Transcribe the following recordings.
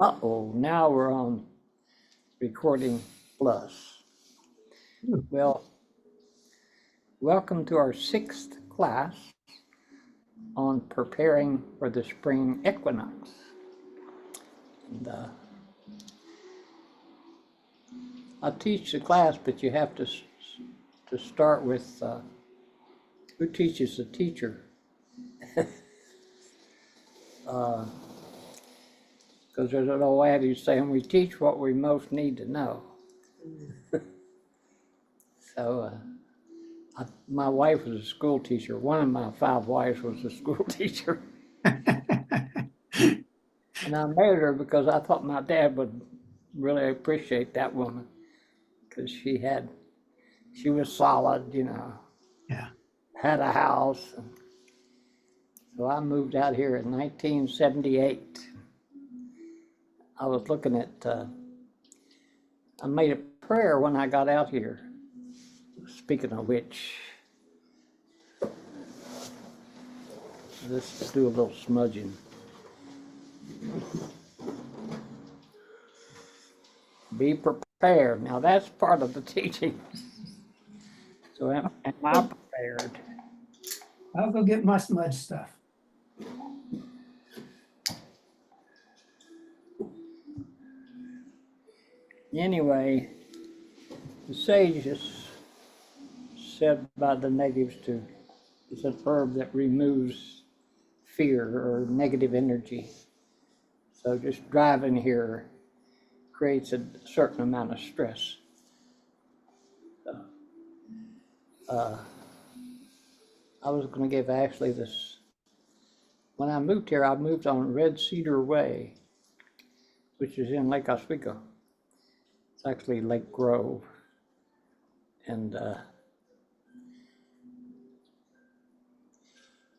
Uh-oh, now we're on recording plus. Well, welcome to our 6th class on preparing for the spring equinox. And, I teach the class, but you have to start with who teaches the teacher. Because there's an old adage saying we teach what we most need to know. So my wife was a school teacher. One of my 5 wives was a school teacher. And I married her because I thought my dad would really appreciate that woman, because she was solid, Yeah. had a house. So I moved out here in 1978. I was looking at, I made a prayer when I got out here. Speaking of which, let's do a little smudging. Be prepared. Now that's part of the teaching. So am I prepared? I'll go get my smudge stuff. Anyway, the sage is said by the natives to, it's an herb that removes fear or negative energy. So just driving here creates a certain amount of stress. I was going to give Ashley this. When I moved here, I moved on Red Cedar Way, which is in Lake Oswego. It's actually Lake Grove. And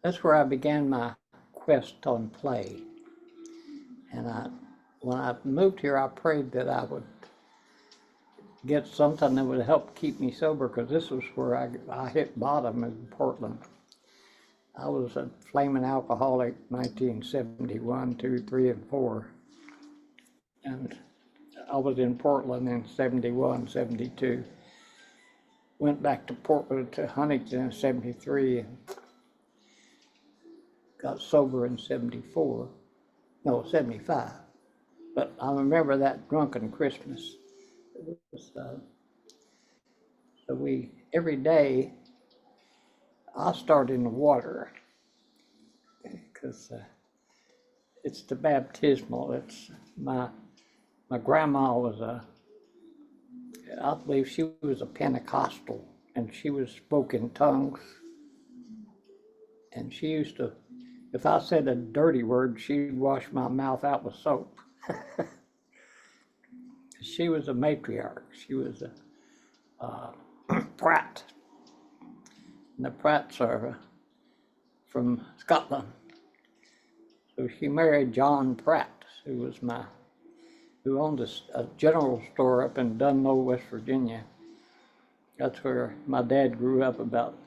that's where I began my quest on play. And when I moved here, I prayed that I would get something that would help keep me sober, because this was where I hit bottom in Portland. I was a flaming alcoholic 1971, 2, 3, and 4. And I was in Portland in 71, 72. Went back to Portland, to Huntington in 73, and got sober in 74. No, 75. But I remember that drunken Christmas. It was, so every day, I start in the water, because it's the baptismal. It's my grandma was I believe she was a Pentecostal, and she spoke in tongues. And she used to, if I said a dirty word, she'd wash my mouth out with soap. She was a matriarch. She was a Pratt. And the Pratts are from Scotland. So she married John Pratt, who owned a general store up in Dunlow, West Virginia. That's where my dad grew up, about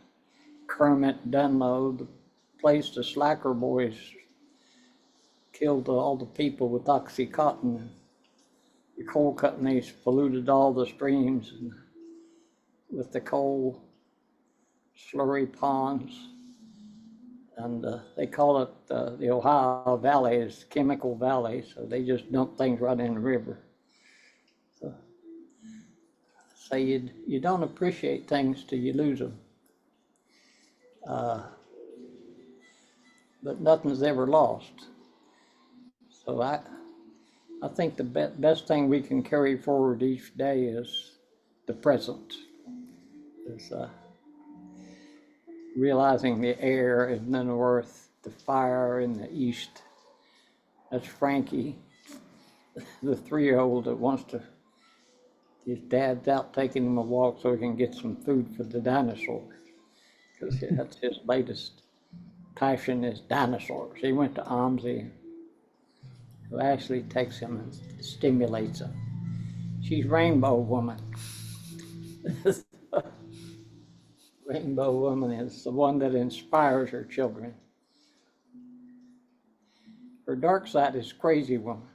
Kermit, Dunlow, the place the Slacker boys killed all the people with Oxycontin. The coal companies polluted all the streams with the coal slurry ponds. And they call it the Ohio Valley is Chemical Valley, so they just dump things right in the river. So you don't appreciate things till you lose them. But nothing's ever lost. So I think the best thing we can carry forward each day is the present. Is realizing the air in the north, the fire in the east. That's Frankie, the 3-year-old that wants to, his dad's out taking him a walk so he can get some food for the dinosaurs, because that's his latest passion is dinosaurs. He went to OMSI, who actually takes him and stimulates him. She's Rainbow Woman. Rainbow Woman is the one that inspires her children. Her dark side is Crazy Woman.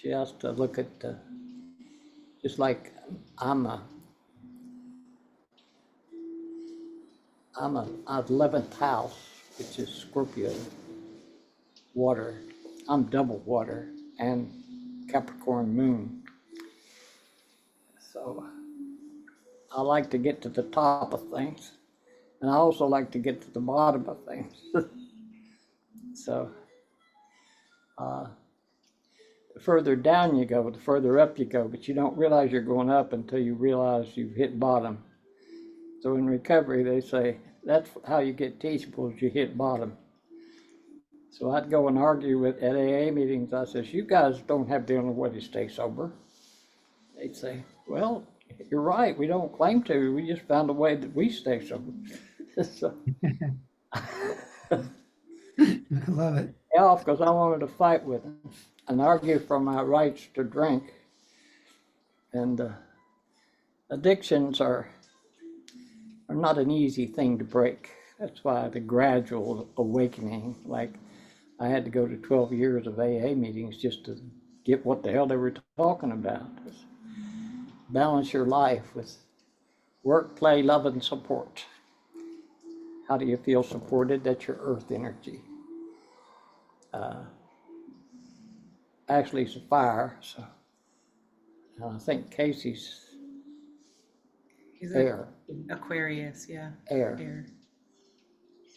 She has to look at, just like I'm a 11th house, which is Scorpio water. I'm double water and Capricorn moon. So I like to get to the top of things, and I also like to get to the bottom of things. So the further down you go, the further up you go, but you don't realize you're going up until you realize you've hit bottom. So in recovery, they say that's how you get teachable, is you hit bottom. So I'd go and argue with at AA meetings. I says, you guys don't have the only way to stay sober. They'd say, well, you're right. We don't claim to. We just found a way that we stay sober. So, I love it. yeah, because I wanted to fight with them and argue for my rights to drink. And addictions are not an easy thing to break. That's why the gradual awakening, like I had to go to 12 years of AA meetings just to get what the hell they were talking about. Balance your life with work, play, love, and support. How do you feel supported? That's your earth energy. Actually, it's a fire. So I think Casey's He's air. Aquarius, yeah. Air. Air.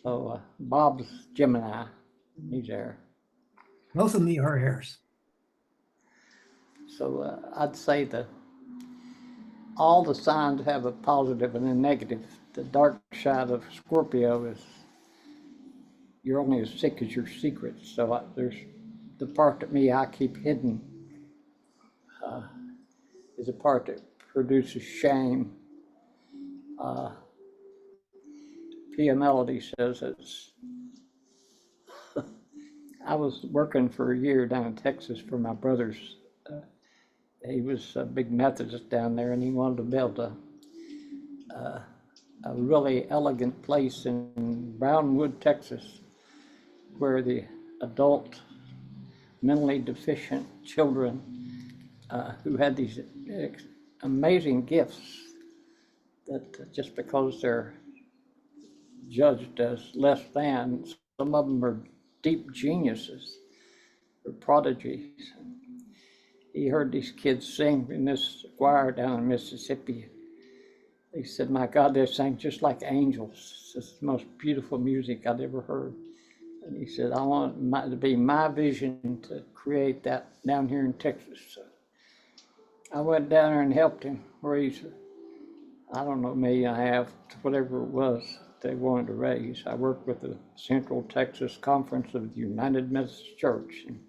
So Bob's Gemini. He's air. Both of me are heirs. So I'd say that all the signs have a positive and a negative. The dark side of Scorpio is you're only as sick as your secrets. So there's the part that me I keep hidden is a part that produces shame. Pia Melody says it's. I was working for a year down in Texas for my brother's. He was a big Methodist down there, and he wanted to build a really elegant place in Brownwood, Texas, where the adult mentally deficient children who had these amazing gifts that just because they're judged as less than, some of them are deep geniuses, they're prodigies. He heard these kids sing in this choir down in Mississippi. He said, my God, they sang just like angels. It's the most beautiful music I'd ever heard. And he said, I want it to be my vision to create that down here in Texas. So I went down there and helped him raise, I don't know, $1.5 million, whatever it was they wanted to raise. I worked with the Central Texas Conference of the United Methodist Church. And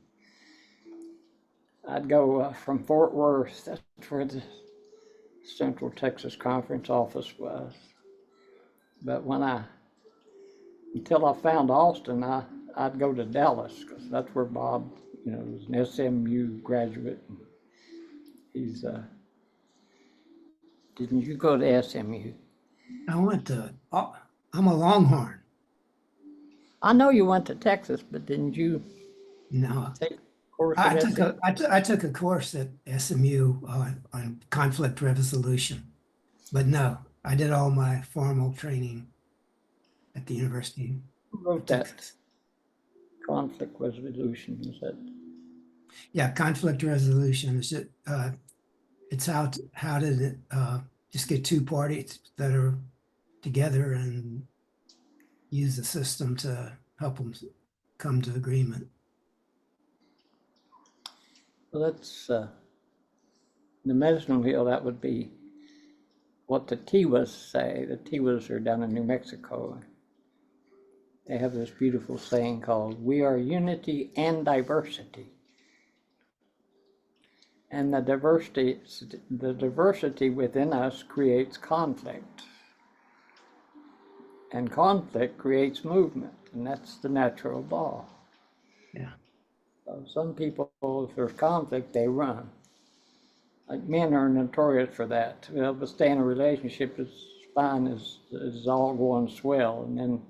I'd go from Fort Worth, that's where the Central Texas Conference office was. But until I found Austin, I'd go to Dallas, because that's where Bob, was an SMU graduate. He's, didn't you go to SMU? I'm a Longhorn. I know you went to Texas, but didn't you No, take a course I at took SMU? I took a course at SMU on conflict resolution, but no, I did all my formal training at the university. Who wrote that conflict resolution? Is that? Yeah, conflict resolution is it's how did it just get two parties that are together and use the system to help them come to agreement. Well, that's the medicine wheel. That would be what the Tiwas say. The Tiwas are down in New Mexico. They have this beautiful saying called, we are unity and diversity. And the diversity within us creates conflict. And conflict creates movement, and that's the natural law. Yeah. So some people, if there's conflict, they run. Like men are notorious for that. To be able to stay in a relationship as fine as all going swell, and then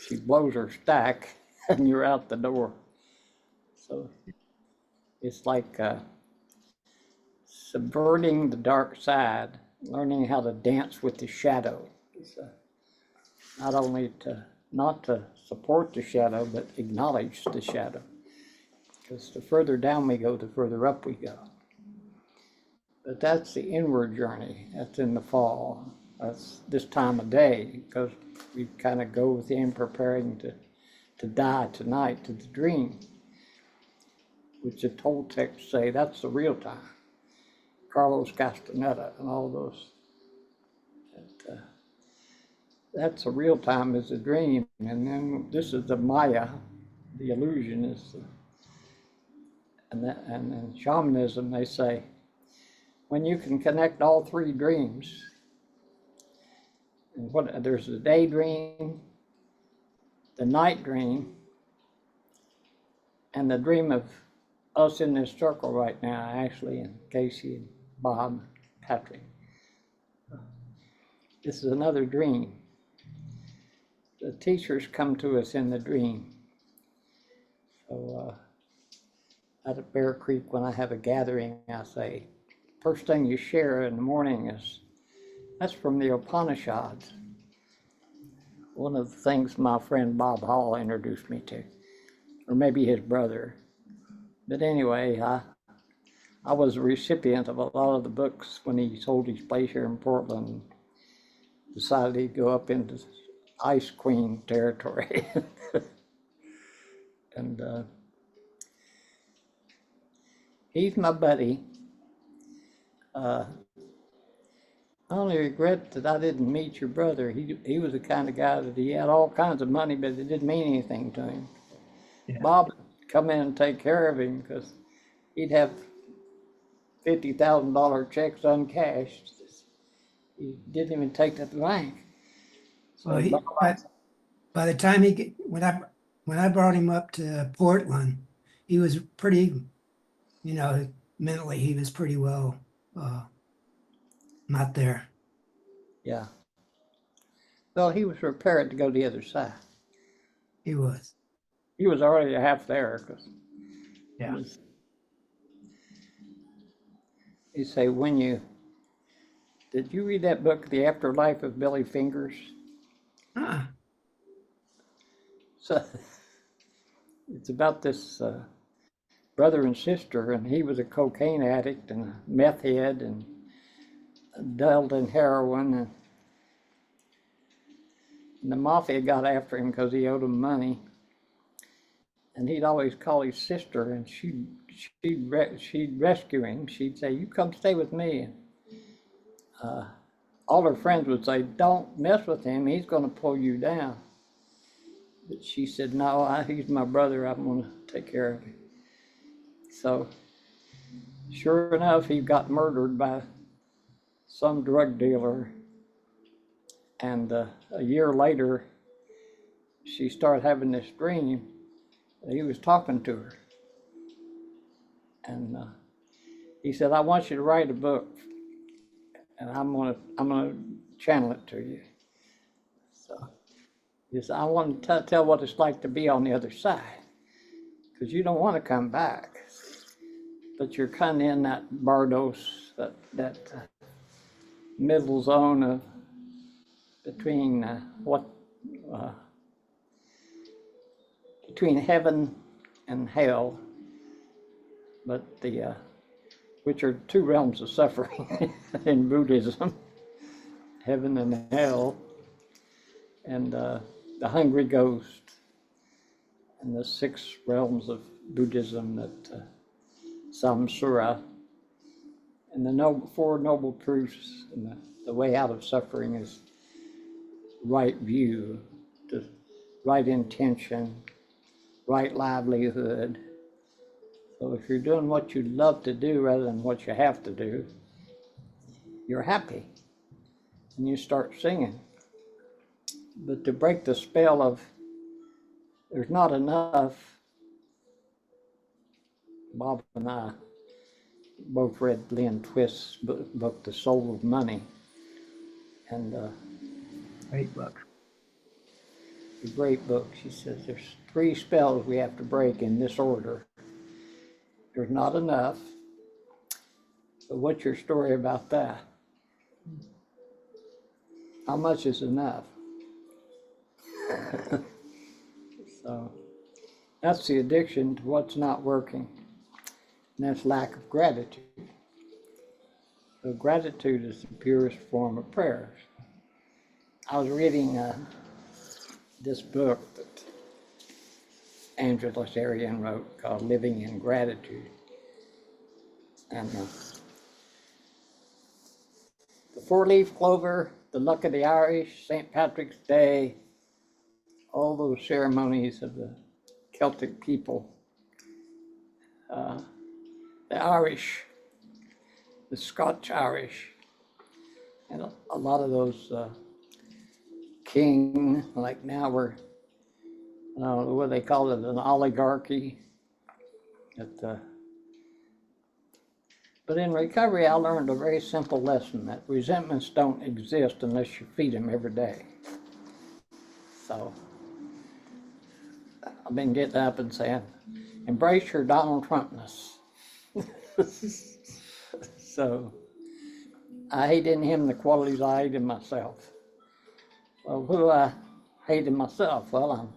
she blows her stack and you're out the door. So It's like subverting the dark side, learning how to dance with the shadow. It's, not only not to support the shadow, but acknowledge the shadow. Because the further down we go, the further up we go. But that's the inward journey. That's in the fall. That's this time of day, because we kind of go within preparing to die tonight to the dream, which the Toltecs say that's the real time. Carlos Castaneda and all those. That's the real time is the dream. And then this is the Maya, the illusion is the, and in shamanism they say, when you can connect all three dreams, and there's the daydream, the night dream, and the dream of us in this circle right now, Ashley and Casey and Bob, Patrick. This is another dream. The teachers come to us in the dream. So out at Bear Creek, when I have a gathering, I say, first thing you share in the morning is, that's from the Upanishads. One of the things my friend Bob Hall introduced me to, or maybe his brother. But anyway, I was a recipient of a lot of the books when he sold his place here in Portland. Decided he'd go up into Ice Queen territory. And he's my buddy. I only regret that I didn't meet your brother. He was the kind of guy that he had all kinds of money, but it didn't mean anything to him. Yeah. Bob would come in and take care of him because he'd have $50,000 checks uncashed. He didn't even take that to the bank. So Well, by the time when I brought him up to Portland, he was pretty, mentally he was pretty well not there. yeah. Well, he was prepared to go the other side. He was. He was already half there because Yeah. you say did you read that book, The Afterlife of Billy Fingers? Uh-uh. So it's about this brother and sister, and he was a cocaine addict and a meth head and dealt in heroin, and the mafia got after him because he owed them money. And he'd always call his sister, and she'd rescue him. She'd say, "You come stay with me." And all her friends would say, "Don't mess with him. He's going to pull you down." But she said, "No, he's my brother. I'm going to take care of him." So, sure enough, he got murdered by some drug dealer. And a year later, she started having this dream that he was talking to her. And he said, "I want you to write a book, and I'm gonna channel it to you." So he said, "I want to tell what it's like to be on the other side, because you don't want to come back, but you're kind of in that Bardos, that middle zone of between between heaven and hell, but which are two realms of suffering in Buddhism, heaven and hell, and the hungry ghost, and the six realms of Buddhism that samsara, and the four noble truths, and the way out of suffering is right view, the right intention, right livelihood. So if you're doing what you love to do rather than what you have to do, you're happy and you start singing. But to break the spell of there's not enough, Bob and I both read Lynn Twist's book, The Soul of Money, and Great book. a great book. She says there's three spells we have to break in this order. there's not enough. So what's your story about that? How much is enough? So that's the addiction to what's not working, and that's lack of gratitude. So gratitude is the purest form of prayer. I was reading this book that Angela Sarian wrote called Living in Gratitude. And the four-leaf clover, the luck of the Irish, St. Patrick's Day, all those ceremonies of the Celtic people, the Irish, the Scotch Irish, and a lot of those king, like now we're, what they call it, an oligarchy. But in recovery, I learned a very simple lesson that resentments don't exist unless you feed them every day. So I've been getting up and saying, embrace your Donald Trumpness. So I hate in him the qualities I hate in myself. Well, who do I hate in myself? Well, I'm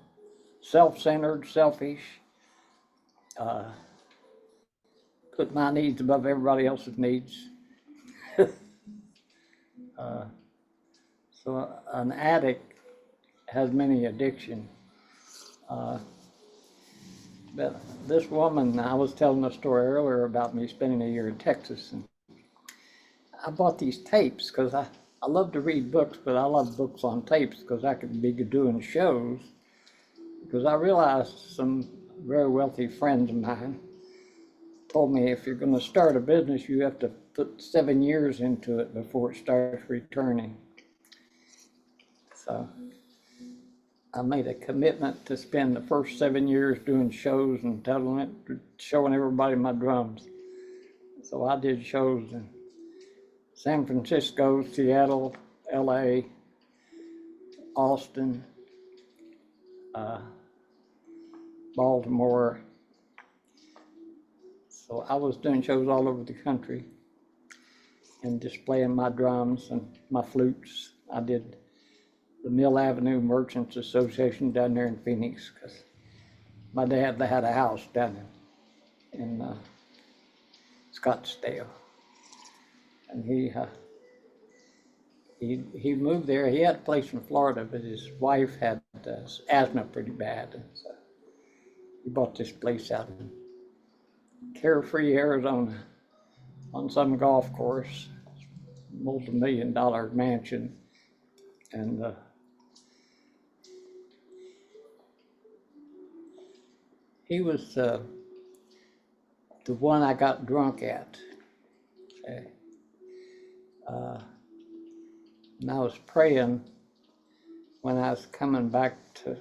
self-centered, selfish, put my needs above everybody else's needs. So an addict has many addictions. But this woman, I was telling a story earlier about me spending a year in Texas, and I bought these tapes because I love to read books, but I love books on tapes because I could be doing shows. Because I realized some very wealthy friends of mine told me if you're going to start a business, you have to put 7 years into it before it starts returning. So I made a commitment to spend the first 7 years doing shows and telling it, showing everybody my drums. So I did shows in San Francisco, Seattle, LA, Austin, Baltimore. So I was doing shows all over the country and displaying my drums and my flutes. I did the Mill Avenue Merchants Association down there in Phoenix because my dad had a house down in Scottsdale, and he moved there. He had a place in Florida, but his wife had asthma pretty bad, and so he bought this place out in Carefree, Arizona, on some golf course, multi-million-dollar mansion, and he was the one I got drunk at. Okay. And I was praying when I was coming back to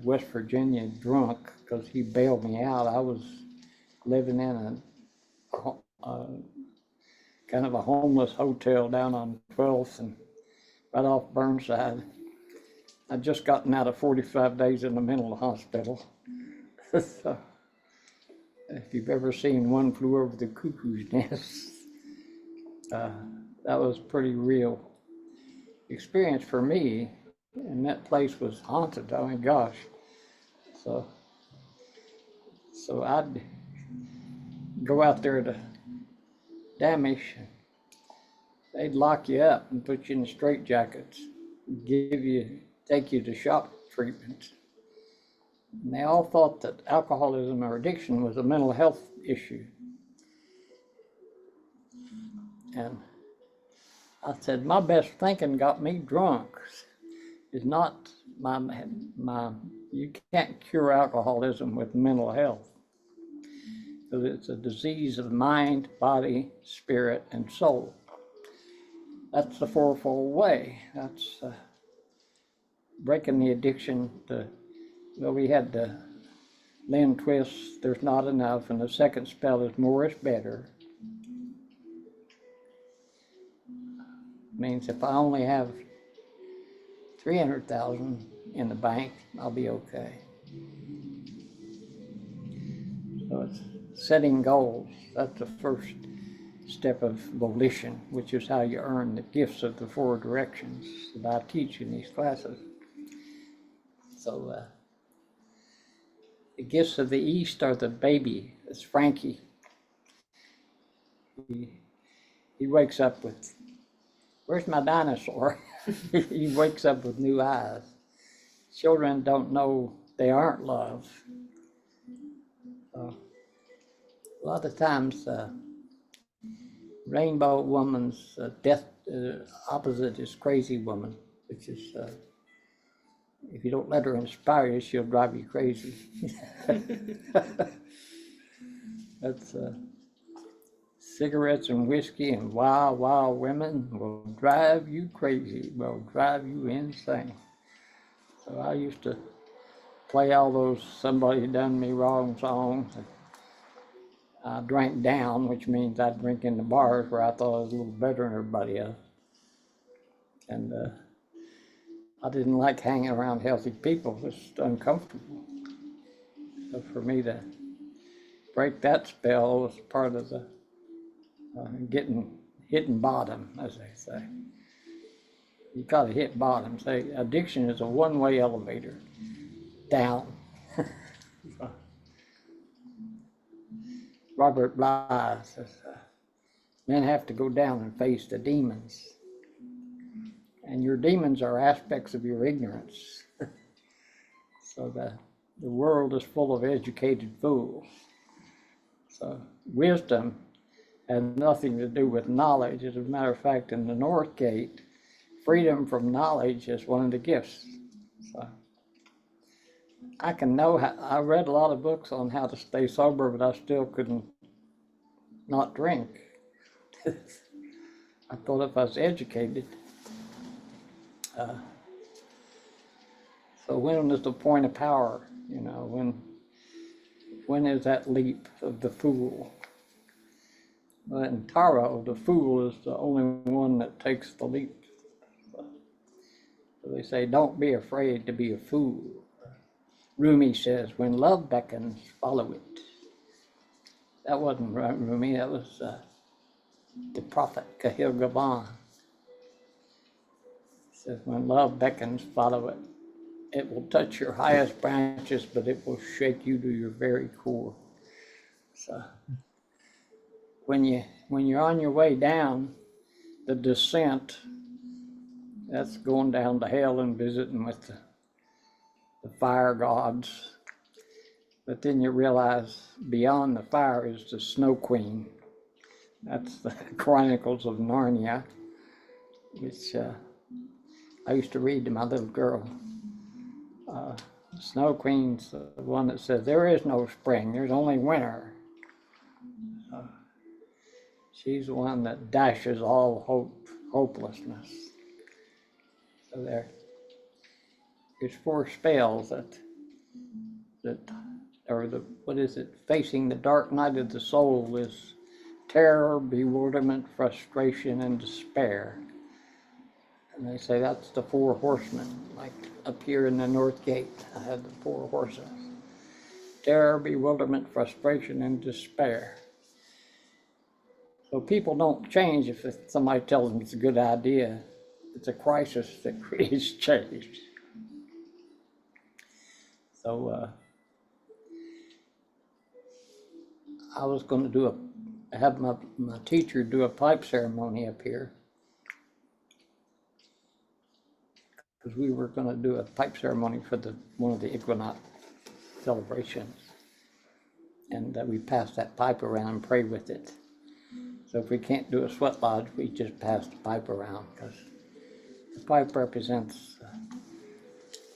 West Virginia drunk because he bailed me out. I was living in a kind of a homeless hotel down on 12th and right off Burnside. I'd just gotten out of 45 days in the mental hospital. So, if you've ever seen One Flew Over the Cuckoo's Nest, that was pretty real experience for me, and that place was haunted. Oh my gosh! So I'd go out there to Damish. They'd lock you up and put you in straitjackets, take you to shock treatments. And they all thought that alcoholism or addiction was a mental health issue. And I said, my best thinking got me drunk. Is not you can't cure alcoholism with mental health. Because it's a disease of mind, body, spirit, and soul. That's the fourfold way. That's breaking the addiction. We had the Lynn Twist, There's Not Enough, and the second spell is More is Better. Means if I only have 300,000 in the bank, I'll be okay. So setting goals. That's the first step of volition, which is how you earn the gifts of the four directions that I teach in these classes. So the gifts of the East are the baby. It's Frankie. He wakes up with, "Where's my dinosaur?" He wakes up with new eyes. Children don't know they aren't loved. A lot of times, Rainbow Woman's death opposite is Crazy Woman, which is, if you don't let her inspire you, she'll drive you crazy. That's cigarettes and whiskey and wild, wild women will drive you crazy, will drive you insane. So I used to play all those "Somebody Done Me Wrong" songs. I drank down, which means I drink in the bars where I thought I was a little better than everybody else. And I didn't like hanging around healthy people. It was uncomfortable. So for me to break that spell was part of the hitting bottom, as they say. You gotta hit bottom. Say addiction is a one-way elevator, down. Robert Bly says, men have to go down and face the demons. And your demons are aspects of your ignorance. So the world is full of educated fools. So wisdom has nothing to do with knowledge. As a matter of fact, in the North Gate, freedom from knowledge is one of the gifts. So I can know how, I read a lot of books on how to stay sober, but I still couldn't not drink. I thought if I was educated. So when is the point of power? You know, when is that leap of the fool? Well, in Tarot, the fool is the only one that takes the leap. So they say, don't be afraid to be a fool. Rumi says, when love beckons, follow it. That wasn't Rumi, that was the prophet Kahil Gaban. He says, when love beckons, follow it. It will touch your highest branches, but it will shake you to your very core. So when you're on your way down, the descent, that's going down to hell and visiting with the fire gods. But then you realize beyond the fire is the Snow Queen. That's the Chronicles of Narnia, which I used to read to my little girl. Snow Queen's the one that says, there is no spring, there's only winter. She's the one that dashes all hopelessness. So there's four spells that or what is it? Facing the dark night of the soul is terror, bewilderment, frustration, and despair. And they say that's the four horsemen, like up here in the North Gate, I have the four horses. Terror, bewilderment, frustration, and despair. So people don't change if somebody tells them it's a good idea. It's a crisis that creates change. So I was going to have my teacher do a pipe ceremony up here. Because we were going to do a pipe ceremony for one of the equinox celebrations. And we pass that pipe around and pray with it. So if we can't do a sweat lodge, we just pass the pipe around, because the pipe represents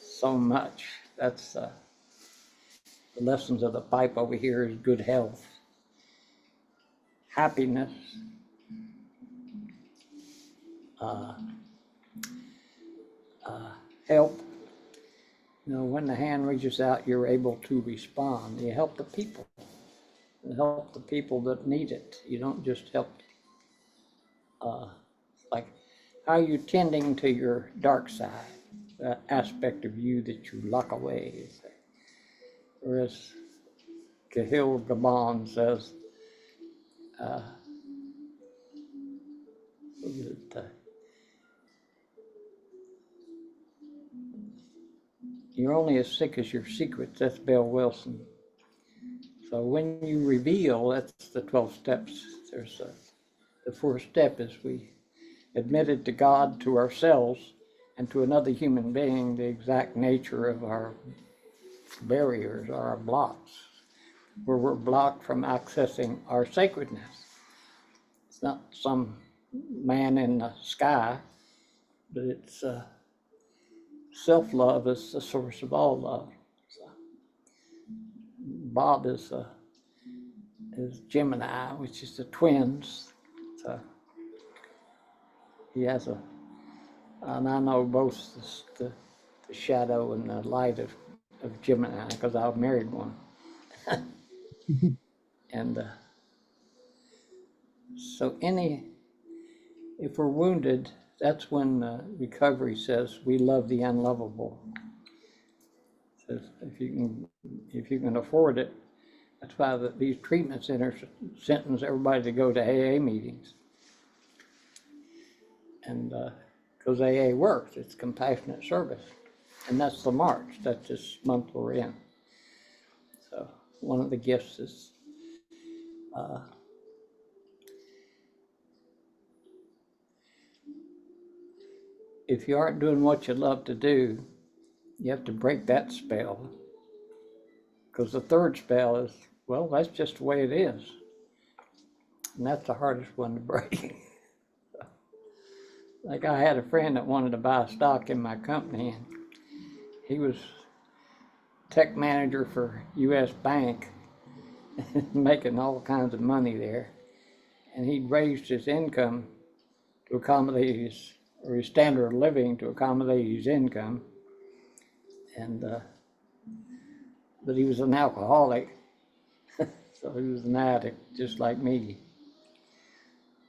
so much. That's the lessons of the pipe over here is good health, happiness, help. You know, when the hand reaches out, you're able to respond. You help the people. You help the people that need it. You don't just help, like, how are you tending to your dark side, that aspect of you that you lock away? Whereas Cahill Gabon says, what is it, you're only as sick as your secrets. That's Bill Wilson. So when you reveal, that's the 12 steps. There's the first step is we admitted to God, to ourselves, and to another human being the exact nature of our barriers, our blocks, where we're blocked from accessing our sacredness. It's not some man in the sky, but it's self-love is the source of all love. So Bob is Gemini, which is the twins. So he has and I know both the shadow and the light of Gemini because I've married one. And so if we're wounded, that's when recovery says we love the unlovable. Says if you can afford it, that's why these treatment centers sentence everybody to go to AA meetings. And because AA works, it's compassionate service. And that's the march, that's this month we're in. So one of the gifts is if you aren't doing what you love to do, you have to break that spell. Because the third spell is, well, that's just the way it is. And that's the hardest one to break. Like I had a friend that wanted to buy stock in my company, and he was tech manager for US Bank, making all kinds of money there. And he'd raised his income to accommodate his standard of living to accommodate his income. And but he was an alcoholic, so he was an addict just like me.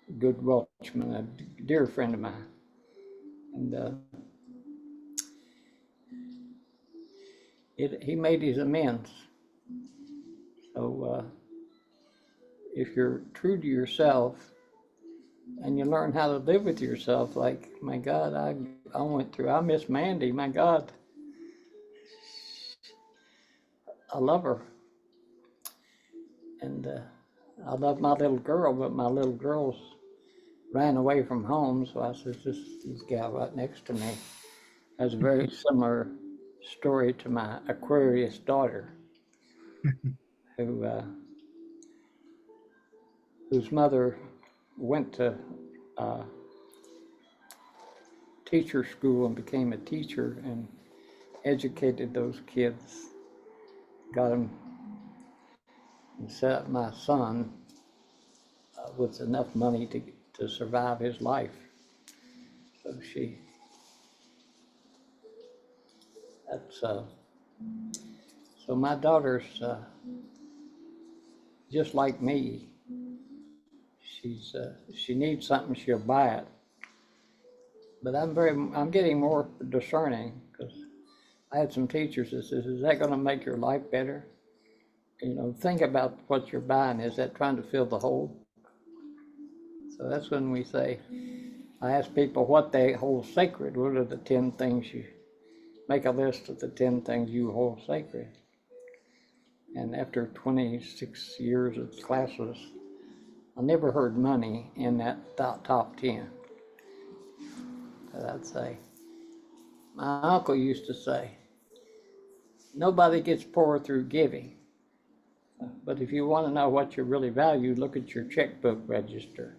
A good Welshman, a dear friend of mine. And he made his amends. So if you're true to yourself and you learn how to live with yourself, like, my God, I miss Mandy, my God. I love her. And I love my little girl, but my little girls ran away from home. So I said, this gal right next to me has a very similar story to my Aquarius daughter, whose mother went to teacher school and became a teacher and educated those kids, got them, and set up my son with enough money to survive his life. So so my daughter's just like me. She needs something, she'll buy it. But I'm getting more discerning because I had some teachers that says, is that going to make your life better? You know, think about what you're buying. Is that trying to fill the hole? So that's when we say, I ask people what they hold sacred. What are the 10 things you make a list of the 10 things you hold sacred? And after 26 years of classes, I never heard money in that top 10. But I'd say, my uncle used to say, nobody gets poor through giving. But if you want to know what you really value, look at your checkbook register.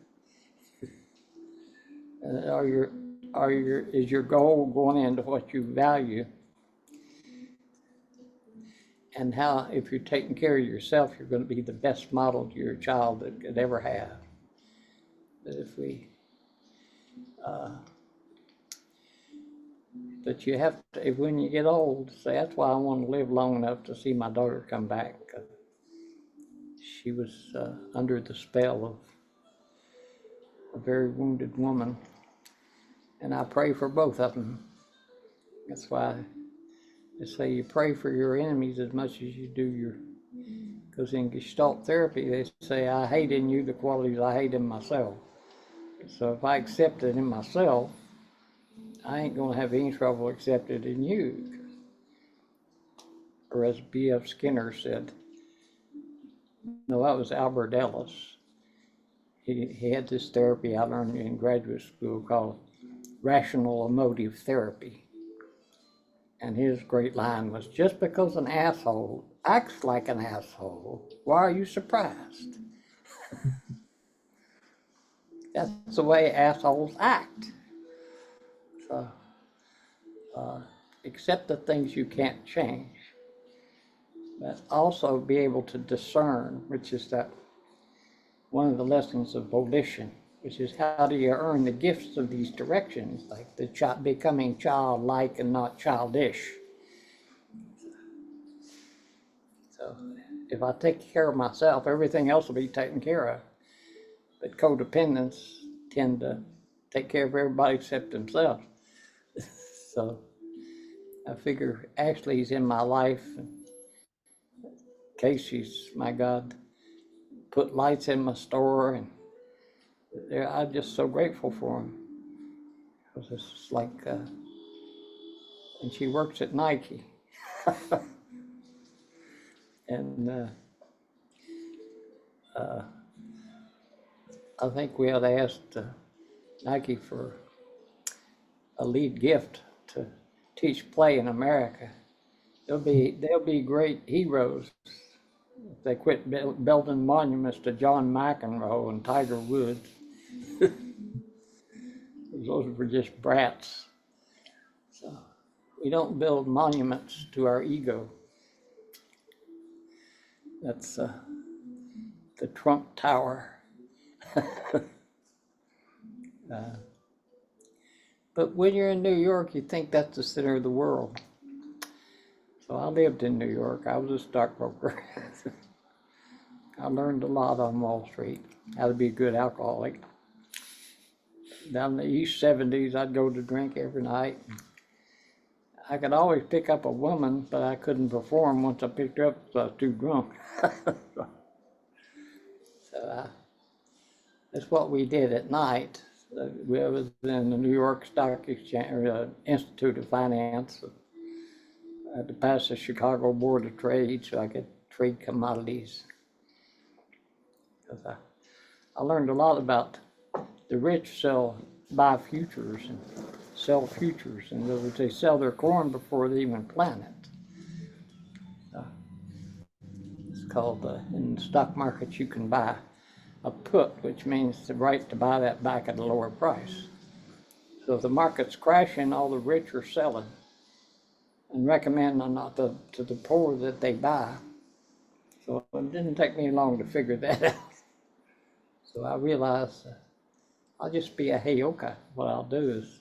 Is your goal going into what you value? And how, if you're taking care of yourself, you're going to be the best model to your child that could ever have. But but you have to, when you get old, say, that's why I want to live long enough to see my daughter come back. She was under the spell of a very wounded woman. And I pray for both of them. That's why they say you pray for your enemies as much as you do Because in Gestalt therapy, they say, I hate in you the qualities I hate in myself. So if I accept it in myself, I ain't going to have any trouble accepting it in you. Or as B.F. Skinner said, no, that was Albert Ellis. He had this therapy I learned in graduate school called rational emotive therapy. And his great line was, just because an asshole acts like an asshole, why are you surprised? That's the way assholes act. So accept the things you can't change, but also be able to discern, which is that one of the lessons of volition, which is how do you earn the gifts of these directions, like the becoming childlike and not childish. So if I take care of myself, everything else will be taken care of. But codependents tend to take care of everybody except themselves. So I figure Ashley's in my life, and Casey's, my God, put lights in my store, and I'm just so grateful for them. Because it's like, and she works at Nike. And I think we ought to ask Nike for a lead gift to teach play in America. They'll be great heroes if they quit building monuments to John McEnroe and Tiger Woods. Those were just brats. So we don't build monuments to our ego. That's the Trump Tower. But when you're in New York, you think that's the center of the world. So I lived in New York. I was a stockbroker. I learned a lot on Wall Street, how to be a good alcoholic. Down in the East 70s, I'd go to drink every night. I could always pick up a woman, but I couldn't perform once I picked her up because I was too drunk. That's what we did at night. We was in the New York Stock Exchange, or Institute of Finance. I had to pass the Chicago Board of Trade so I could trade commodities. Because I learned a lot about the rich buy futures and sell futures. In other words, they sell their corn before they even plant it. It's called, in the stock market, you can buy a put, which means the right to buy that back at a lower price. So if the market's crashing, all the rich are selling and recommending not to the poor that they buy. So it didn't take me long to figure that out. So I realized I'll just be a heyoka. What I'll do is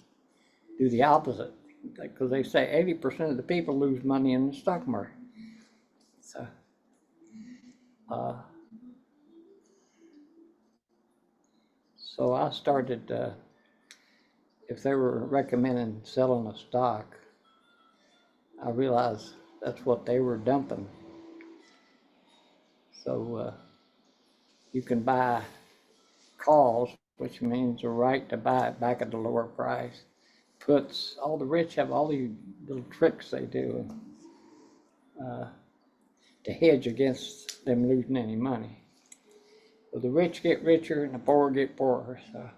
do the opposite, because they say 80% of the people lose money in the stock market. So I started, if they were recommending selling a stock, I realized that's what they were dumping. So you can buy calls, which means a right to buy it back at the lower price. Puts, all the rich have all these little tricks they do to hedge against them losing any money. So the rich get richer and the poor get poorer. So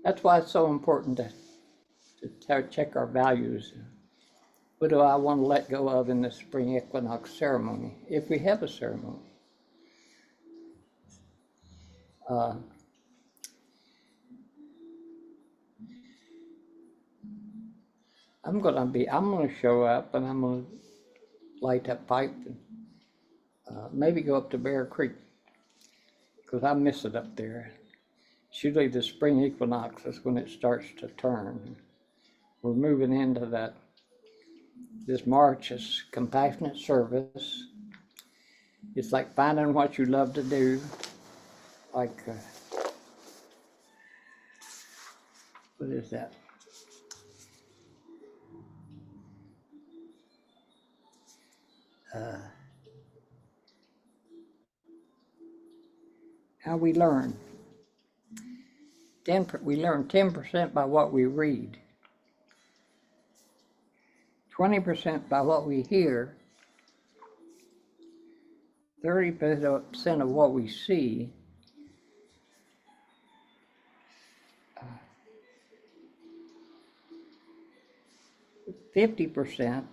that's why it's so important to check our values. What do I want to let go of in the spring equinox ceremony, if we have a ceremony? I'm gonna show up and I'm gonna light that pipe and maybe go up to Bear Creek, because I miss it up there. It's usually the spring equinox is when it starts to turn. We're moving into that. This March is compassionate service. It's like finding what you love to do. Like, what is that? how we learn. We learn 10% by what we read, 20% by what we hear, 30% of what we see, 50%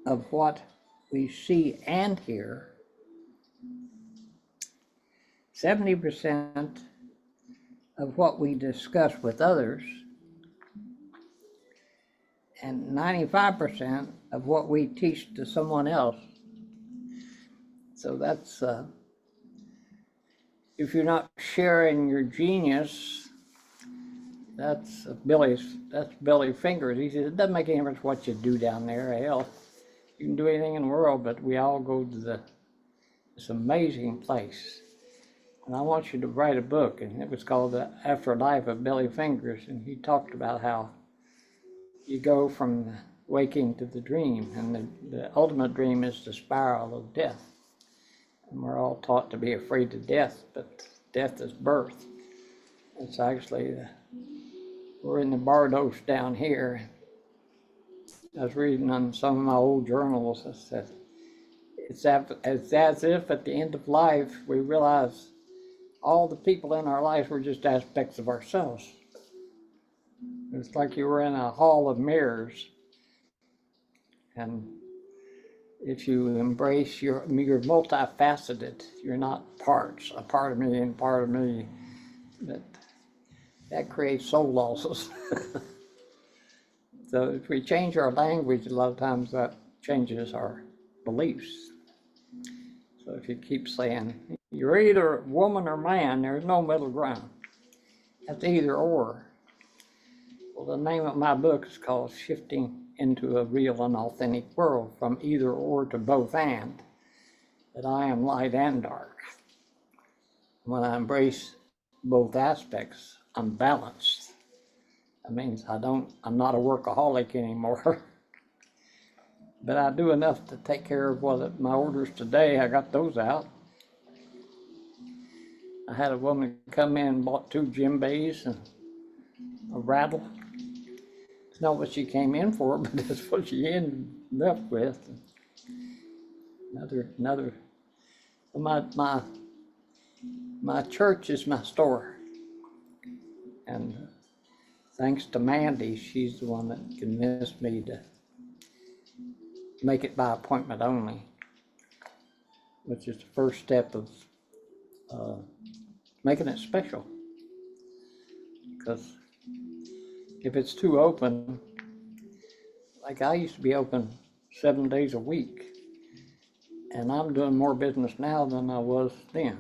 of what we see and hear, 70% of what we discuss with others, and 95% of what we teach to someone else. So that's, if you're not sharing your genius, that's Billy Fingers. He says, it doesn't make any difference what you do down there. Hell, you can do anything in the world, but we all go to this amazing place. And I want you to write a book, and it was called The Afterlife of Billy Fingers, and he talked about how you go from waking to the dream, and the ultimate dream is the spiral of death. And we're all taught to be afraid of death, but death is birth. It's actually, we're in the Bardos down here. I was reading on some of my old journals that said, it's as if at the end of life we realize all the people in our lives were just aspects of ourselves. It's like you were in a hall of mirrors, and if you embrace you're multifaceted, you're not parts, a part of me and part of me, that creates soul losses. So if we change our language, a lot of times that changes our beliefs. So if you keep saying, you're either woman or man, there's no middle ground. That's either or. Well, the name of my book is called Shifting into a Real and Authentic World, from either or to both and, that I am light and dark. When I embrace both aspects, I'm balanced. That means I'm not a workaholic anymore. But I do enough to take care of my orders today. I got those out. I had a woman come in and bought 2 djembes and a rattle. It's not what she came in for, but it's what she ended up with. Another. My church is my store, and thanks to Mandy, she's the one that convinced me to make it by appointment only, which is the first step of making it special. Because if it's too open, like I used to be open 7 days a week, and I'm doing more business now than I was then.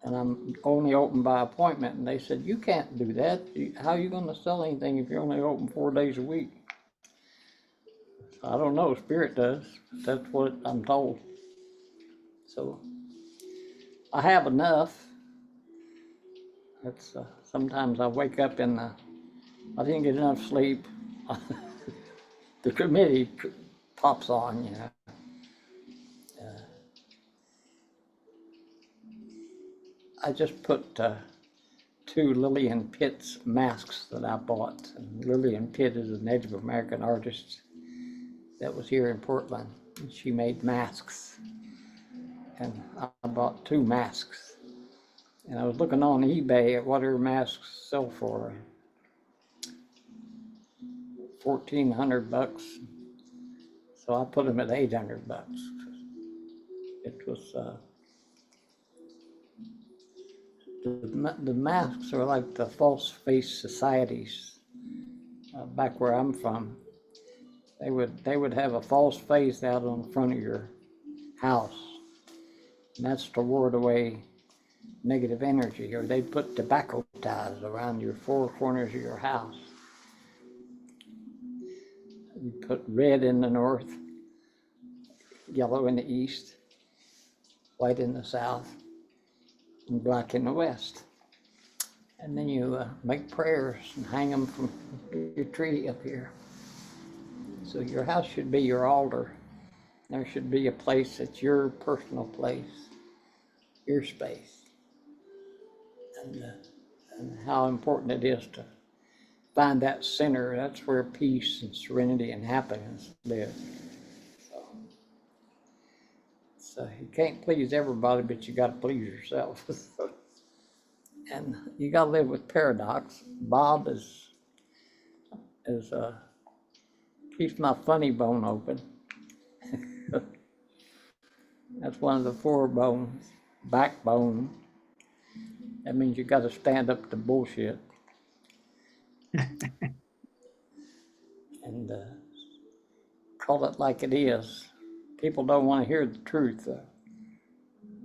And I'm only open by appointment, and they said, you can't do that. How are you going to sell anything if you're only open 4 days a week? I don't know, Spirit does. That's what I'm told. So I have enough. That's sometimes I wake up I didn't get enough sleep. The committee pops on, you know. I just put 2 Lillian Pitts masks that I bought. And Lillian Pitt is a Native American artist that was here in Portland. And she made masks. And I bought 2 masks. And I was looking on eBay at what her masks sell for. $1,400. So I put them at $800. It was, the masks are like the false face societies back where I'm from. They would have a false face out on the front of your house, and that's to ward away negative energy. Or they'd put tobacco ties around your 4 corners of your house. You put red in the north, yellow in the east, white in the south, and black in the west. And then you make prayers and hang them from your tree up here. So your house should be your altar. There should be a place that's your personal place. Heartspace, and how important it is to find that center. That's where peace and serenity and happiness live. So you can't please everybody, but you got to please yourself. And you got to live with paradox. Bob is keeps my funny bone open. That's one of the 4 bones, backbone. That means you got to stand up to bullshit. And call it like it is. People don't want to hear the truth.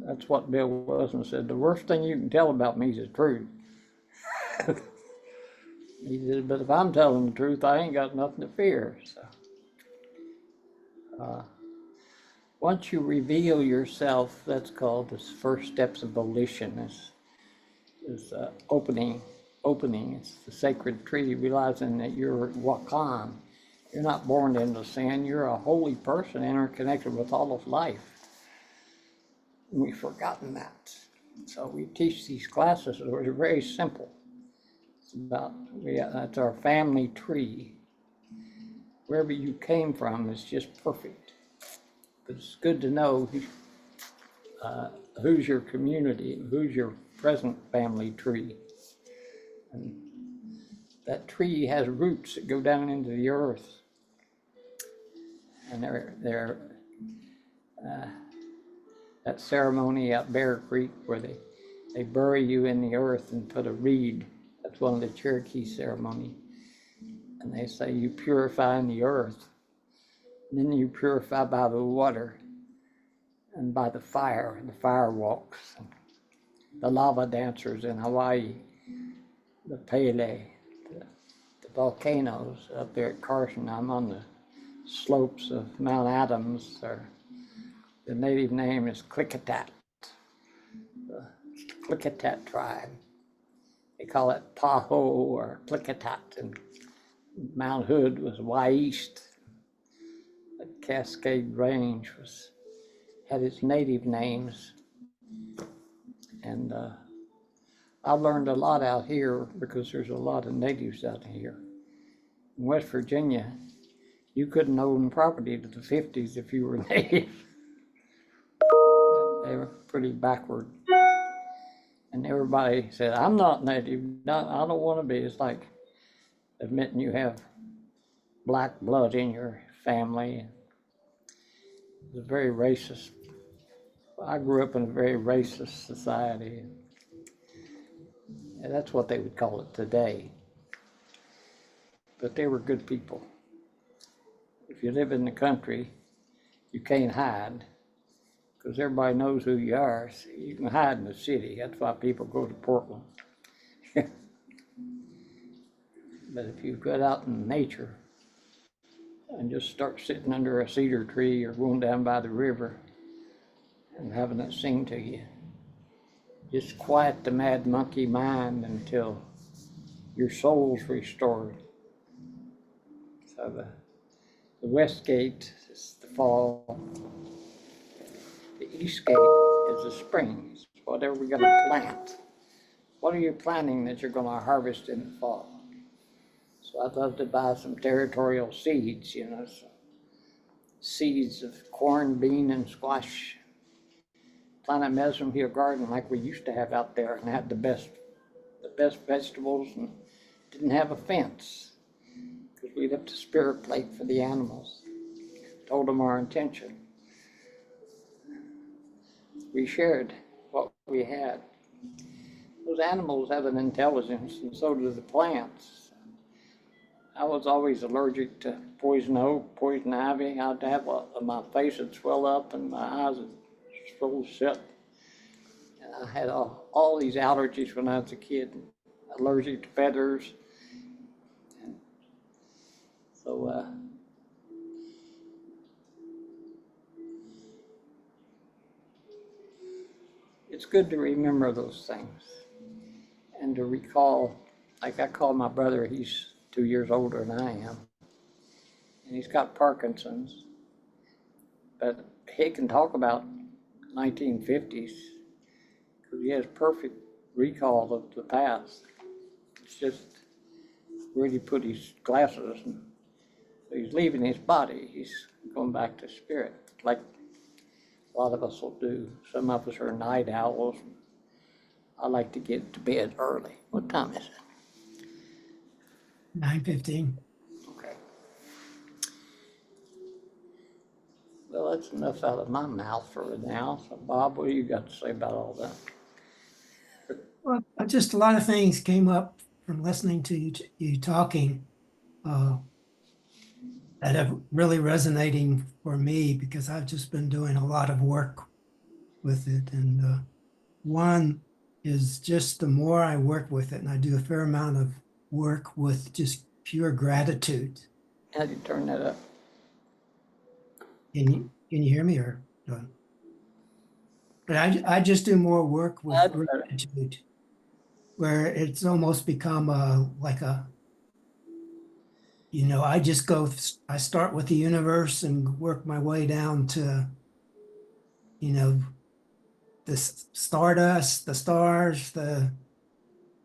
That's what Bill Wilson said. The worst thing you can tell about me is the truth. He said, but if I'm telling the truth, I ain't got nothing to fear. So, once you reveal yourself, that's called the first steps of volition. Is opening. It's the sacred tree, realizing that you're Wakan. You're not born into sin. You're a holy person interconnected with all of life. And we've forgotten that. So we teach these classes that are very simple. It's about, that's our family tree. Wherever you came from is just perfect. But it's good to know who's your community, who's your present family tree. And that tree has roots that go down into the earth. And that ceremony at Bear Creek where they bury you in the earth and put a reed. That's one of the Cherokee ceremony. And they say you purify in the earth. And then you purify by the water and by the fire walks. And the lava dancers in Hawaii, the Pele, the volcanoes up there at Carson. I'm on the slopes of Mount Adams. The native name is Klickitat, the Klickitat tribe. They call it Paho or Klickitat, and Mount Hood was Wyeast. The Cascade Range had its native names. And I learned a lot out here because there's a lot of natives out here. In West Virginia, you couldn't own property to the 50s if you were native. They were pretty backward. And everybody said, I'm not native, I don't want to be. It's like admitting you have black blood in your family. It's very racist. I grew up in a very racist society. And that's what they would call it today. But they were good people. If you live in the country, you can't hide because everybody knows who you are. So you can hide in the city. That's why people go to Portland. But if you get out in nature and just start sitting under a cedar tree or going down by the river and having it sing to you, just quiet the mad monkey mind until your soul's restored. So the west gate is the fall. The east gate is the spring. It's whatever we're going to plant. What are you planting that you're going to harvest in the fall? So I'd love to buy some territorial seeds, some seeds of corn, bean, and squash. Plant a Mesrim Hill garden like we used to have out there and had the best vegetables and didn't have a fence because we left a spirit plate for the animals. Told them our intention. We shared what we had. Those animals have an intelligence, and so do the plants. I was always allergic to poison oak, poison ivy. I'd have my face would swell up and my eyes would swell shut. And I had all these allergies when I was a kid. Allergic to feathers. And so it's good to remember those things and to recall, like I call my brother, he's 2 years older than I am, and he's got Parkinson's, but he can talk about 1950s. He has perfect recall of the past. It's just where he put his glasses, and he's leaving his body. He's going back to spirit, like a lot of us will do. Some of us are night owls. I like to get to bed early. What time is it? 9:15. Okay. Well, that's enough out of my mouth for now. So, Bob, what do you got to say about all that? Well, just a lot of things came up from listening to you talking uh, that have really resonating for me because I've just been doing a lot of work with it. And one is just the more I work with it, and I do a fair amount of work with just pure gratitude. How do you turn that up? Can you hear me or? But I just do more work with That's better. gratitude, where it's almost become like a, I just I start with the universe and work my way down to, you know, the stardust, the stars, the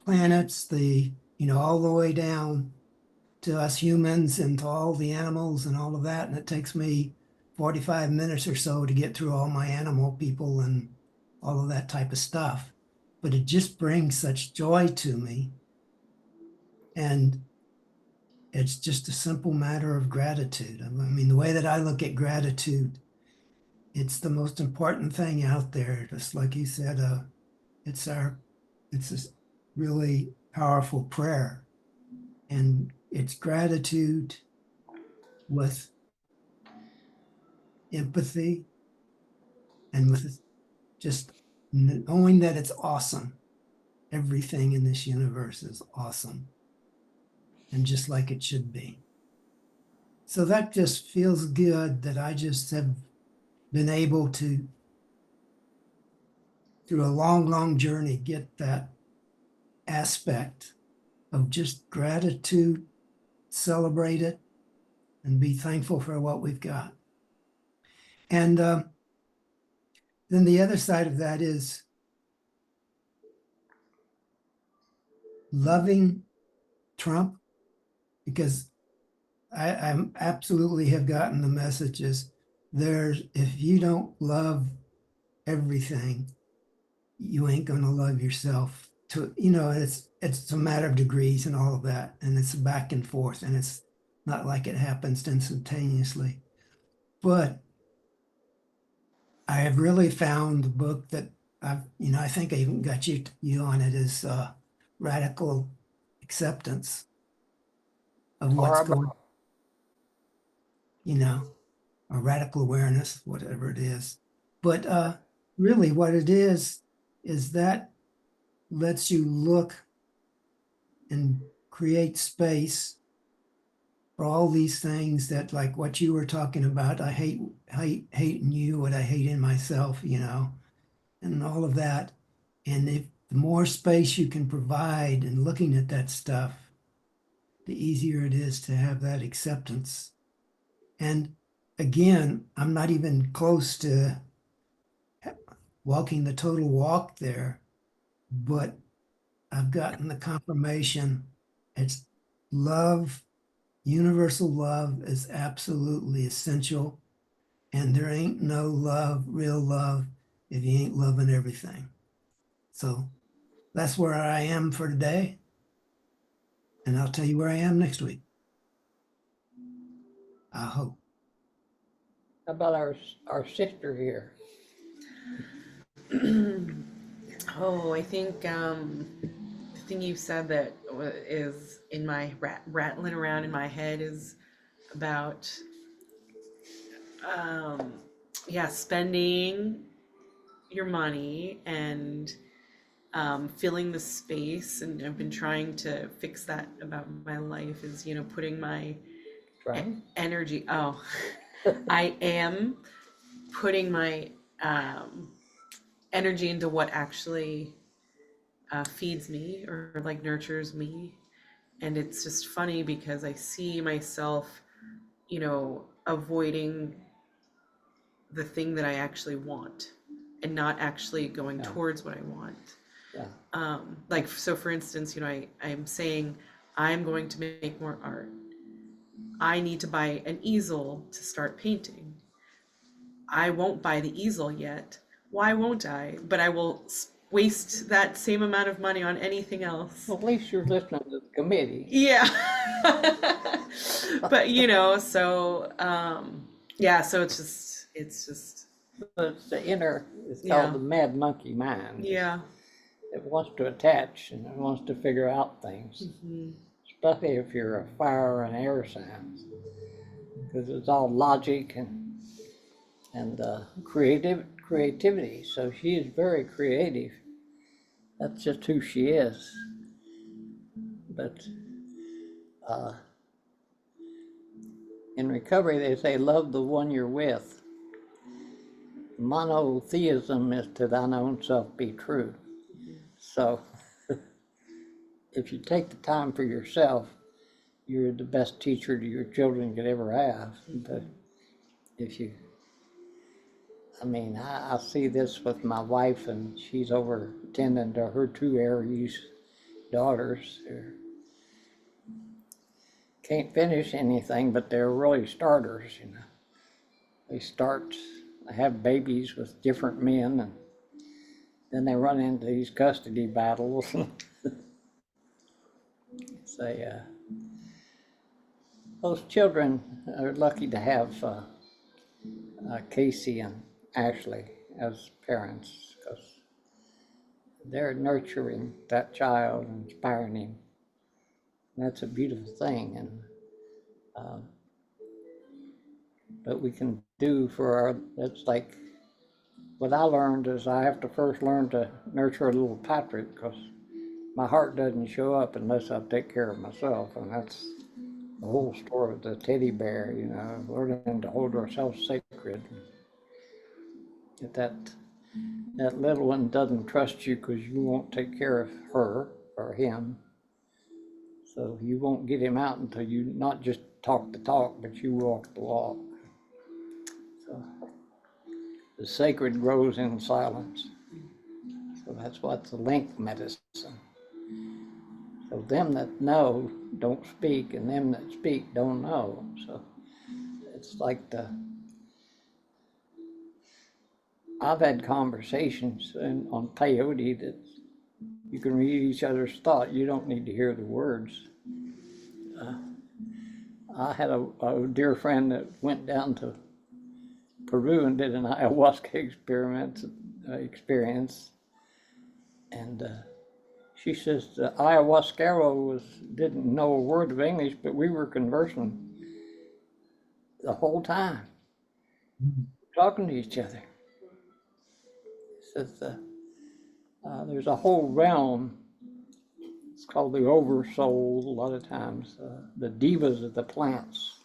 planets, all the way down to us humans and to all the animals and all of that. And it takes me 45 minutes or so to get through all my animal people and all of that type of stuff. But it just brings such joy to me. And it's just a simple matter of gratitude. I mean, the way that I look at gratitude, it's the most important thing out there. Just like you said, it's a really powerful prayer. And it's gratitude with empathy and with just knowing that it's awesome. Everything in this universe is awesome and just like it should be. So that just feels good that I just have been able to, through a long, long journey, get that aspect of just gratitude, celebrate it, and be thankful for what we've got. And then the other side of that is loving Trump, because I absolutely have gotten the messages. If you don't love everything, you ain't gonna love yourself. It's a matter of degrees and all of that, and it's back and forth, and it's not like it happens instantaneously. But I have really found the book that I think I even got you on it is Radical Acceptance of what's going, or radical awareness, whatever it is. But really what it is that lets you look and create space for all these things that, like what you were talking about, I hate in you what I hate in myself, and all of that. And if the more space you can provide and looking at that stuff, the easier it is to have that acceptance. And again, I'm not even close to walking the total walk there, but I've gotten the confirmation. It's love, universal love is absolutely essential. And there ain't no love, real love, if you ain't loving everything. So that's where I am for today. And I'll tell you where I am next week. I hope. How about our sister here? Oh, I think the thing you said that is in my rattling around in my head is about spending your money and filling the space. And I've been trying to fix that about my life is, putting my Trying? energy. Oh, I am putting my energy into what actually feeds me or like nurtures me. And it's just funny because I see myself, avoiding the thing that I actually want. and not actually going Yeah. towards what I want. Yeah. Like, so for instance, you know, I'm saying I'm going to make more art. I need to buy an easel to start painting. I won't buy the easel yet. Why won't I? But I will waste that same amount of money on anything else. Well, at least you're listening to the committee. Yeah. But you know, so yeah, so it's just But it's the inner, it's Yeah. called the mad monkey mind. yeah. It wants to attach and it wants to figure out things, Mhm. especially if you're a fire and air sign, because it's all logic and creativity. So she is very creative. That's just who she is. But in recovery, they say, love the one you're with. Monotheism is to thine own self be true. So if you take the time for yourself, you're the best teacher to your children could ever have. But if you, I mean, I see this with my wife, and she's over tending to her two Aries daughters. They can't finish anything, but they're really starters, you know. They start, they have babies with different men, and then they run into these custody battles. Say, those children are lucky to have Casey and Ashley as parents, because they're nurturing that child and inspiring him. And that's a beautiful thing. And but we can do for our, that's like what I learned is I have to first learn to nurture a little Patrick, because my heart doesn't show up unless I take care of myself. And that's the whole story of the teddy bear, you know, learning to hold ourselves sacred. That little one doesn't trust you because you won't take care of her or him. So you won't get him out until you not just talk the talk, but you walk the walk. So the sacred grows in silence. So that's what's the link medicine. So them that know don't speak, and them that speak don't know. So it's like I've had conversations on peyote that you can read each other's thought. You don't need to hear the words. I had a dear friend that went down to Peru and did an ayahuasca experience, and she says the ayahuasquero didn't know a word of English, but we were conversing the whole time, talking to each other. Says there's a whole realm. It's called the oversoul. A lot of times, the divas of the plants.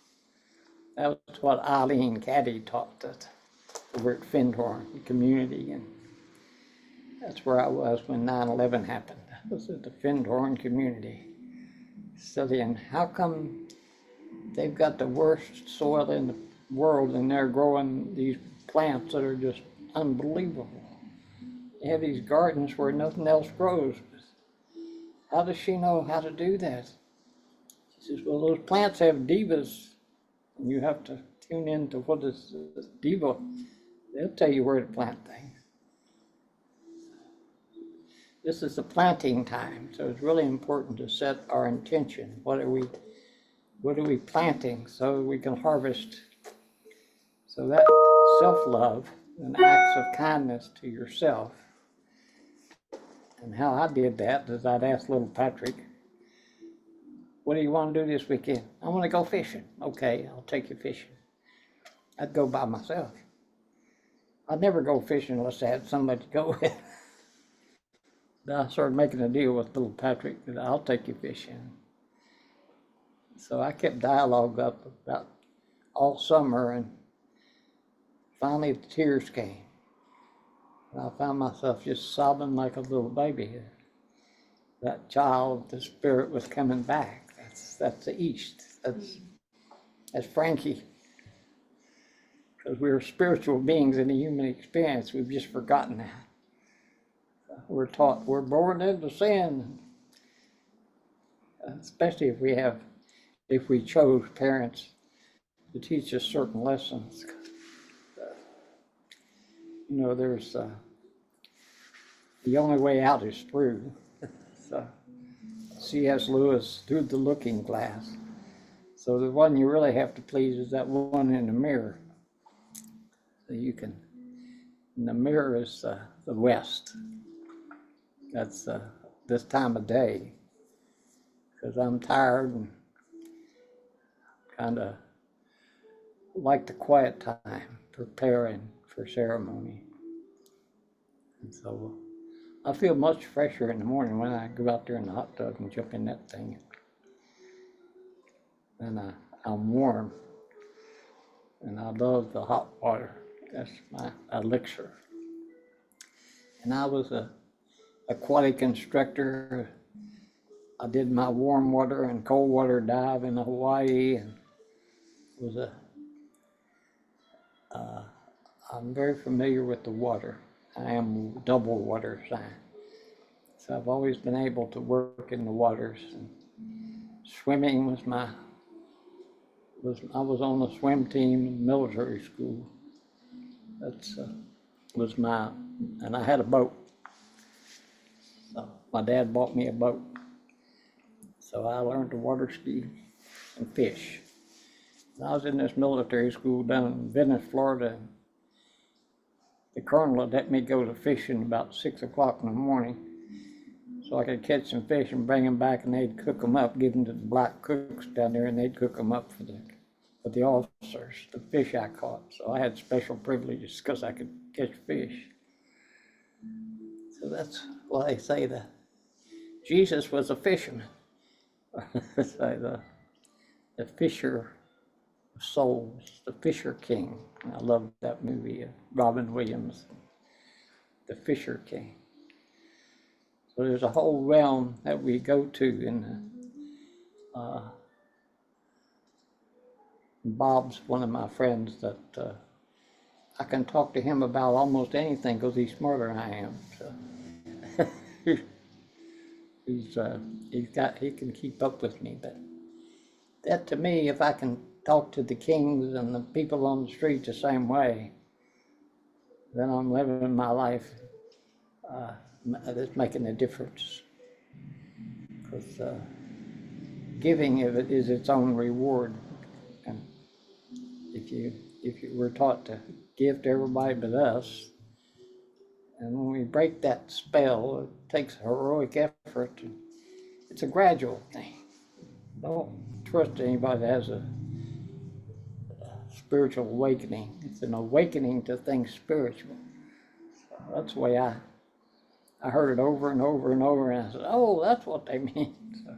That was what Eileen Caddy taught us over at Findhorn community, and that's where I was when 9/11 happened. I was at the Findhorn community, studying how come they've got the worst soil in the world and they're growing these plants that are just unbelievable. They have these gardens where nothing else grows. How does she know how to do that? She says, well, those plants have divas, and you have to tune into what is the diva. They'll tell you where to plant things. This is the planting time, so it's really important to set our intention. What are we planting so we can harvest? So that self-love and acts of kindness to yourself. And how I did that is I'd ask little Patrick, what do you want to do this weekend? I want to go fishing. Okay, I'll take you fishing. I'd go by myself. I'd never go fishing unless I had somebody to go with. But I started making a deal with little Patrick that I'll take you fishing. So I kept dialogue up about all summer, and finally the tears came. And I found myself just sobbing like a little baby. That child, the spirit was coming back. That's the East. That's Frankie. because we're spiritual beings in the human experience. We've just forgotten that. We're taught we're born into sin, especially if we chose parents to teach us certain lessons. There's the only way out is through. So C.S. Lewis, through the looking glass. So the one you really have to please is that one in the mirror. So and the mirror is the West. That's this time of day, because I'm tired and kind of like the quiet time, preparing for ceremony. And so I feel much fresher in the morning when I go out there in the hot tub and jump in that thing. And I'm warm, and I love the hot water. That's my elixir. And I was a aquatic instructor. I did my warm water and cold water dive in Hawaii, and I'm very familiar with the water. I am double water sign. So I've always been able to work in the waters. And swimming was I was on the swim team in military school. That's and I had a boat. So my dad bought me a boat. So I learned to water ski and fish. And I was in this military school down in Venice, Florida. The colonel had let me go to fishing about 6 o'clock in the morning, so I could catch some fish and bring them back, and they'd cook them up, give them to the black cooks down there, and they'd cook them up for the officers, the fish I caught. So I had special privileges because I could catch fish. So that's why they say that Jesus was a fisherman. Say the fisher of souls, the Fisher King. I love that movie, Robin Williams, the Fisher King. So there's a whole realm that we go to in Bob's one of my friends that I can talk to him about almost anything because he's smarter than I am. So he can keep up with me. But that to me, if I can talk to the kings and the people on the street the same way, then I'm living my life that's making a difference. Because giving is its own reward. And if you were taught to give to everybody but us, and when we break that spell, it takes heroic effort. It's a gradual thing. Don't trust anybody that has a spiritual awakening. It's an awakening to things spiritual. So that's the way I heard it over and over and over, and I said, oh, that's what they mean. So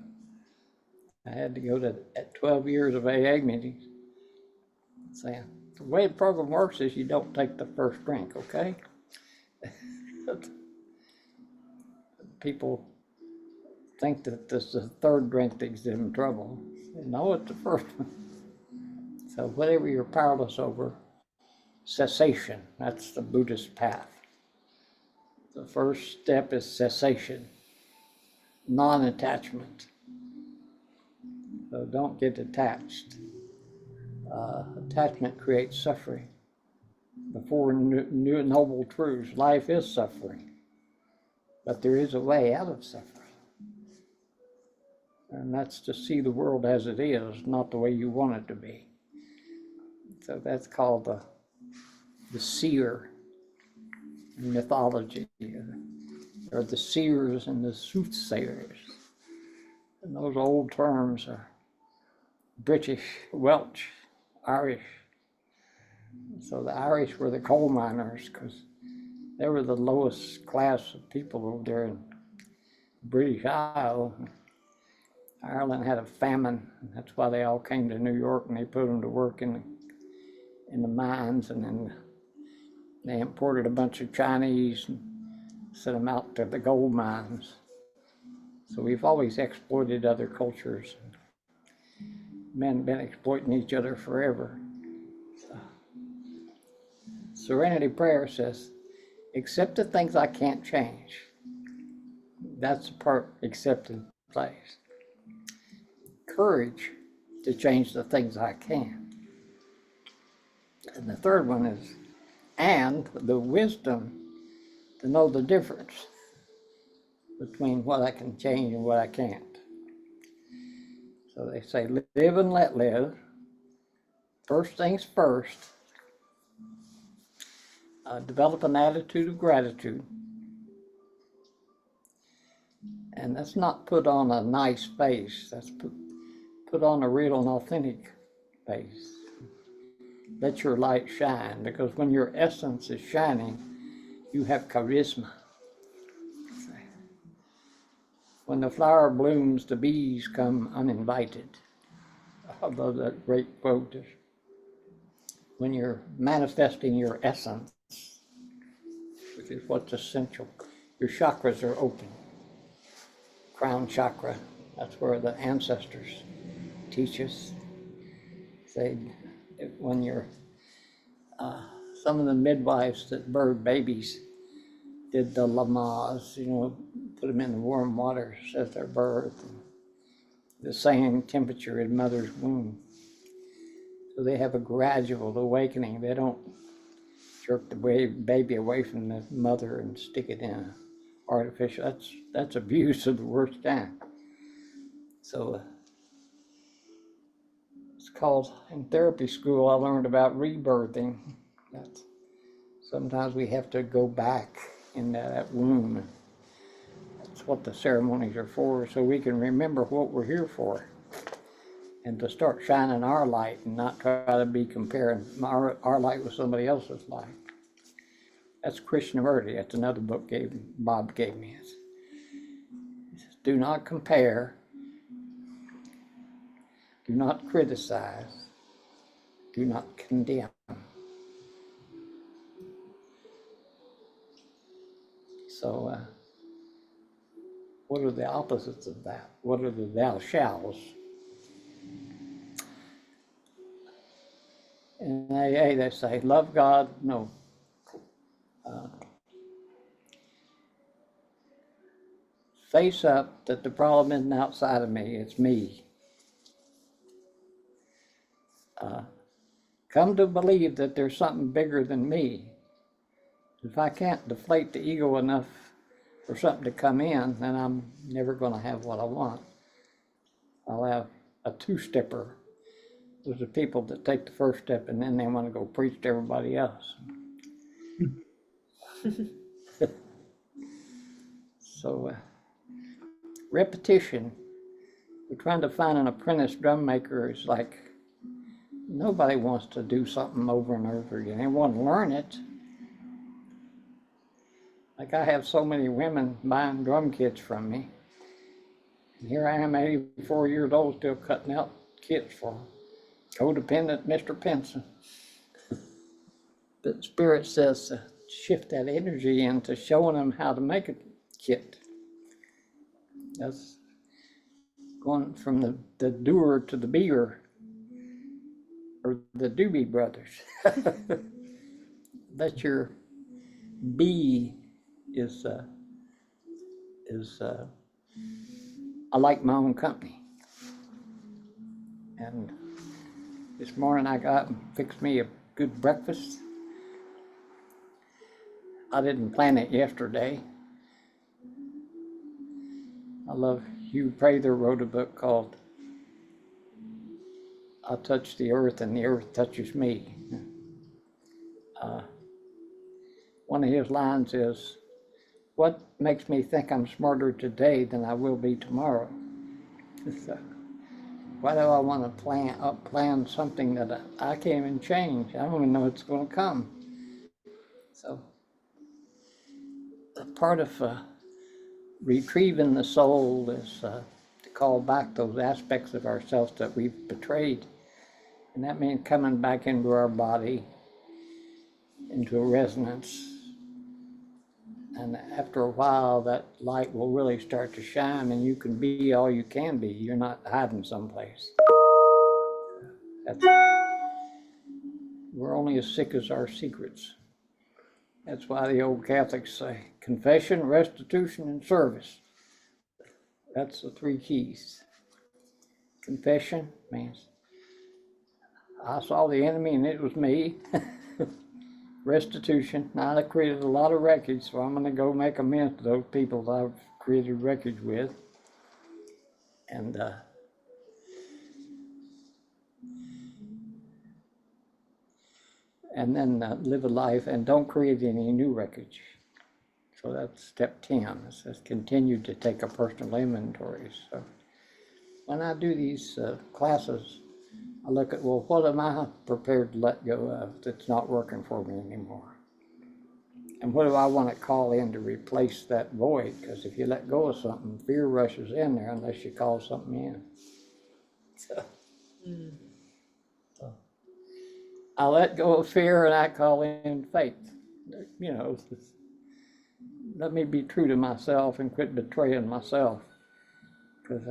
I had to go to 12 years of AA meetings saying, the way the program works is you don't take the first drink, okay? People think that this is the third drink that gets them in trouble. No, it's the first one. So whatever you're powerless over, cessation, that's the Buddhist path. The first step is cessation, non-attachment. So don't get attached. Attachment creates suffering. The four new noble truths, life is suffering, but there is a way out of suffering. And that's to see the world as it is, not the way you want it to be. So that's called the seer in mythology, or the seers and the soothsayers. And those old terms are British, Welsh, Irish. So the Irish were the coal miners because they were the lowest class of people over there in British Isle. Ireland had a famine, and that's why they all came to New York, and they put them to work in the mines, and then they imported a bunch of Chinese and sent them out to the gold mines. So we've always exploited other cultures. Men have been exploiting each other forever. So Serenity prayer says, accept the things I can't change. That's the part accepted place. Courage to change the things I can. And the third one is, and the wisdom to know the difference between what I can change and what I can't. So they say, live and let live. First things first. Develop an attitude of gratitude. And that's not put on a nice face. That's put on a real and authentic face. Let your light shine, because when your essence is shining, you have charisma. When the flower blooms, the bees come uninvited. I love that great quote. When you're manifesting your essence, which is what's essential, your chakras are open. Crown chakra, that's where the ancestors teach us. Say, when you're, some of the midwives that birth babies did the lamas, put them in the warm water at their birth, and the same temperature in mother's womb. So they have a gradual awakening. They don't jerk the baby away from the mother and stick it in artificial. That's abuse of the worst kind. So it's called, in therapy school, I learned about rebirthing. That's, sometimes we have to go back in that womb. That's what the ceremonies are for, so we can remember what we're here for, and to start shining our light and not try to be comparing our light with somebody else's light. That's Krishnamurti. That's another book Bob gave me. It says, do not compare, do not criticize, do not condemn. So, what are the opposites of that? What are the thou shalls? In AA, they say, love God, no. Face up that the problem isn't outside of me, it's me. Come to believe that there's something bigger than me. If I can't deflate the ego enough for something to come in, then I'm never going to have what I want. I'll have a two-stepper. Those are people that take the first step and then they want to go preach to everybody else. So, repetition. We're trying to find an apprentice drum maker. Is like, nobody wants to do something over and over again. They want to learn it. Like, I have so many women buying drum kits from me. And here I am, 84 years old, still cutting out kits for them. Codependent Mr. Pinson. But Spirit says to shift that energy into showing them how to make a kit. That's going from the doer to the beer, or the Doobie Brothers. That your be is I like my own company. And this morning I got up and fixed me a good breakfast. I didn't plan it yesterday. I love Hugh Prather wrote a book called I Touch the Earth and the Earth Touches Me. One of his lines is, what makes me think I'm smarter today than I will be tomorrow? So, why do I want to plan something that I can't even change? I don't even know it's going to come. So, a part of retrieving the soul is to call back those aspects of ourselves that we've betrayed. And that means coming back into our body, into a resonance. And after a while, that light will really start to shine and you can be all you can be. You're not hiding someplace. We're only as sick as our secrets. That's why the old Catholics say confession, restitution, and service. That's the three keys. Confession means I saw the enemy and it was me. Restitution, now I created a lot of wreckage, so I'm going to go make amends to those people that I've created wreckage with. And then live a life and don't create any new wreckage. So that's step 10. It says continue to take a personal inventory. So when I do these classes, I look at, well, what am I prepared to let go of that's not working for me anymore? And what do I want to call in to replace that void? Because if you let go of something, fear rushes in there unless you call something in. So, I let go of fear and I call in faith. You know, let me be true to myself and quit betraying myself. Because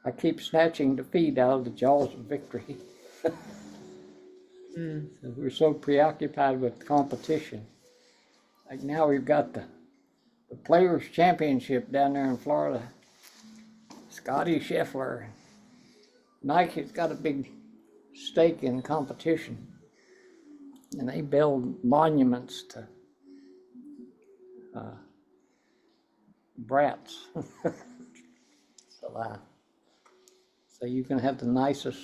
I keep snatching defeat out of the jaws of victory. So we're so preoccupied with competition. Like now we've got the Players' Championship down there in Florida. Scotty Scheffler. Nike's got a big stake in competition. And they build monuments to brats. So you can have the nicest.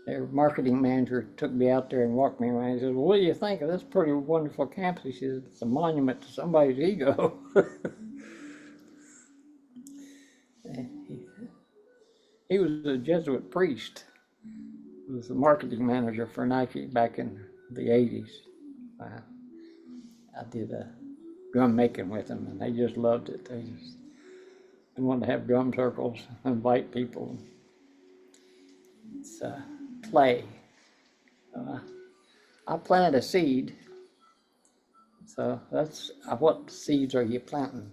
Their marketing manager took me out there and walked me around. He said, well, what do you think of this pretty wonderful campus? He said, it's a monument to somebody's ego. He was a Jesuit priest. He was the marketing manager for Nike back in the 80s. I did a drum making with them, and they just loved it. They wanted to have drum circles, invite people. It's play. I planted a seed. So that's what seeds are you planting?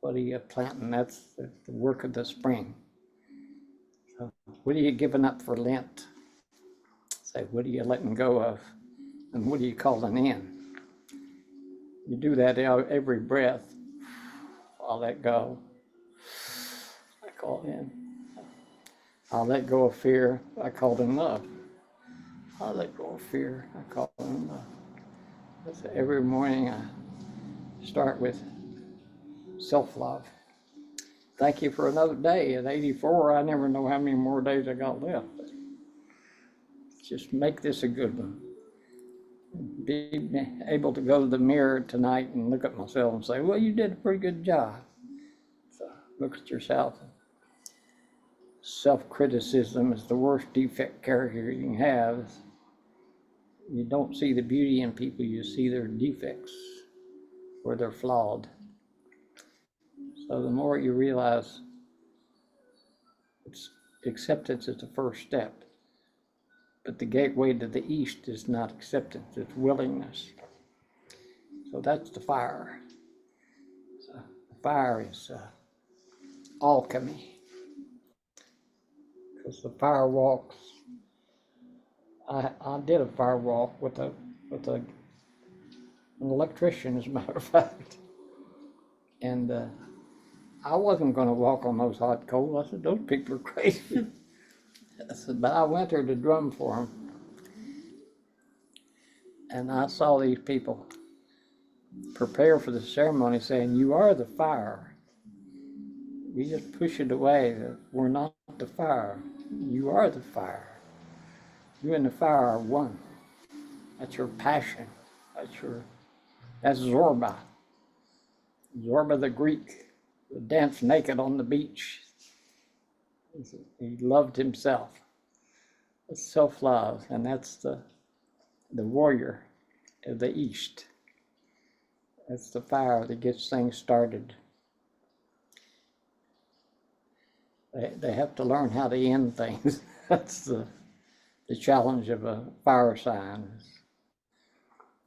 What are you planting? That's the work of the spring. So what are you giving up for Lent? Say, what are you letting go of? And what are you calling in? You do that every breath. I'll let go. I call in. I'll let go of fear. I call in love. I'll let go of fear. I call in love. That's every morning I start with self-love. Thank you for another day. At 84, I never know how many more days I got left. Just make this a good one. Be able to go to the mirror tonight and look at myself and say, well, you did a pretty good job. So look at yourself. Self-criticism is the worst defect character you can have. You don't see the beauty in people, you see their defects or they're flawed. So the more you realize acceptance is the first step. But the gateway to the east is not acceptance, it's willingness. So that's the fire. So the fire is alchemy. Because the fire walks, I did a fire walk with an electrician, as a matter of fact. And I wasn't going to walk on those hot coals. I said, those people are crazy. I said, but I went there to drum for them. And I saw these people prepare for the ceremony saying, you are the fire. We just push it away. We're not the fire. You are the fire. You and the fire are one. That's your passion. That's Zorba. Zorba the Greek would dance naked on the beach. He loved himself. It's self-love, and that's the warrior of the East. That's the fire that gets things started. They have to learn how to end things. That's the challenge of a fire sign.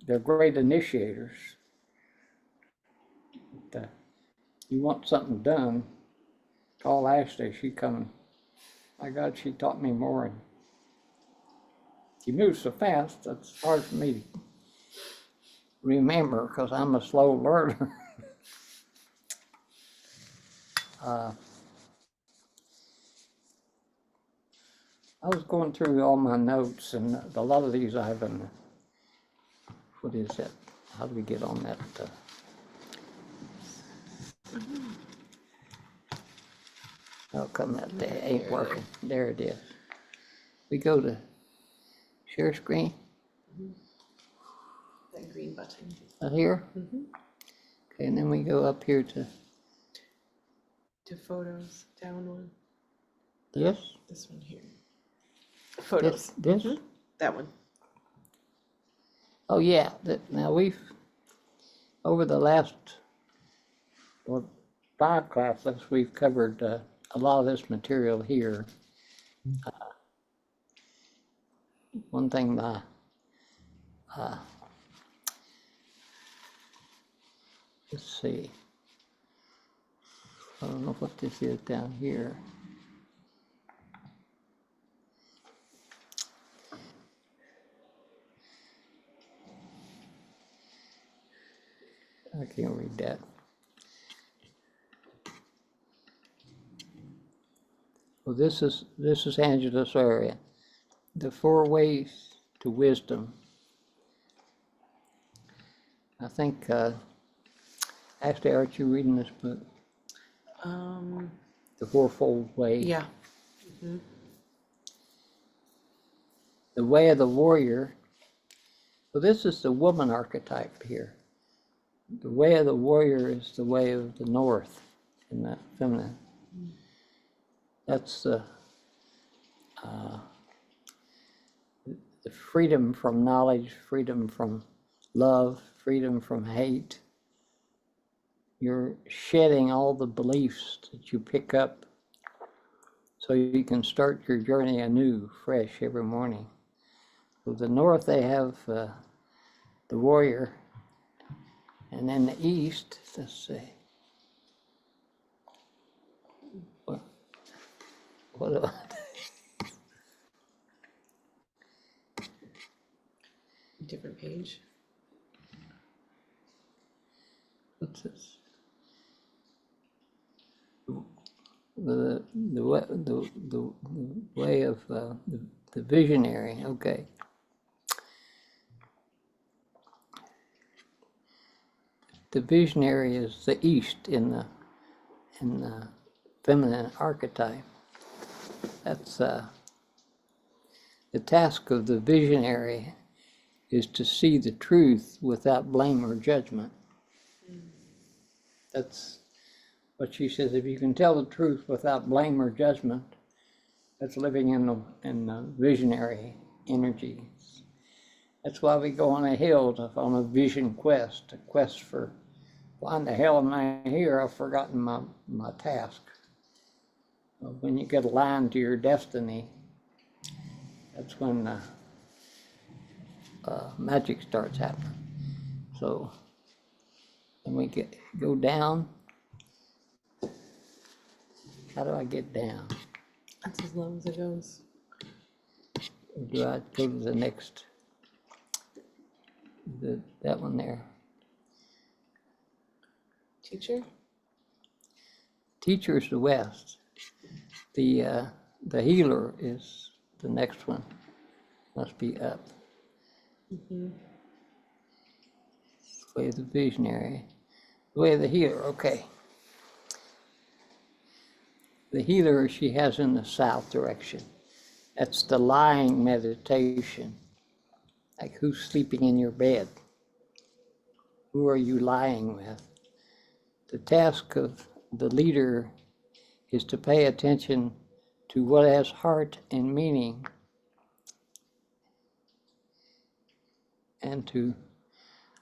They're great initiators. You want something done, call Ashley. She coming. My God, she taught me more. And she moves so fast, that's hard for me remember because I'm a slow learner. I was going through all my notes, and a lot of these I haven't. What is that? How do we get on that? How come that day ain't working? There it is. We go to share screen. That green button. Here. Mhm. Okay, and then we go up here to To photos, down one, this. this one here. Photos. This. Mhm. That one. Oh yeah. Now we've over the last 5 classes we've covered a lot of this material here. One thing by let's see. I don't know what this is down here. I can't read that. Well, this is Angela's area. The 4 ways to wisdom. I think, actually, aren't you reading this book? The Fourfold Way. Yeah. The Way of the Warrior. Well, this is the woman archetype here. The way of the warrior is the way of the north in the feminine. That's the freedom from knowledge, freedom from love, freedom from hate. You're shedding all the beliefs that you pick up so you can start your journey anew, fresh every morning. So the north, they have the warrior, and then the east, let's see. What Different page. what's this? The way of the visionary. Okay. The visionary is the east in the feminine archetype. That's the task of the visionary is to see the truth without blame or judgment. That's what she says. If you can tell the truth without blame or judgment, that's living in the visionary energy. That's why we go on a hill on a vision quest, a quest for why in the hell am I here? I've forgotten my task. When you get aligned to your destiny, that's when magic starts happening. So then we go down. How do I get down? That's as long as it goes. Or do I go to the next? That one there. Teacher? Teacher is the west. The healer is the next one. Must be up. Way of the visionary. Way of the healer, okay. The healer she has in the south direction. That's the lying meditation. Like who's sleeping in your bed? Who are you lying with? The task of the leader is to pay attention to what has heart and meaning and to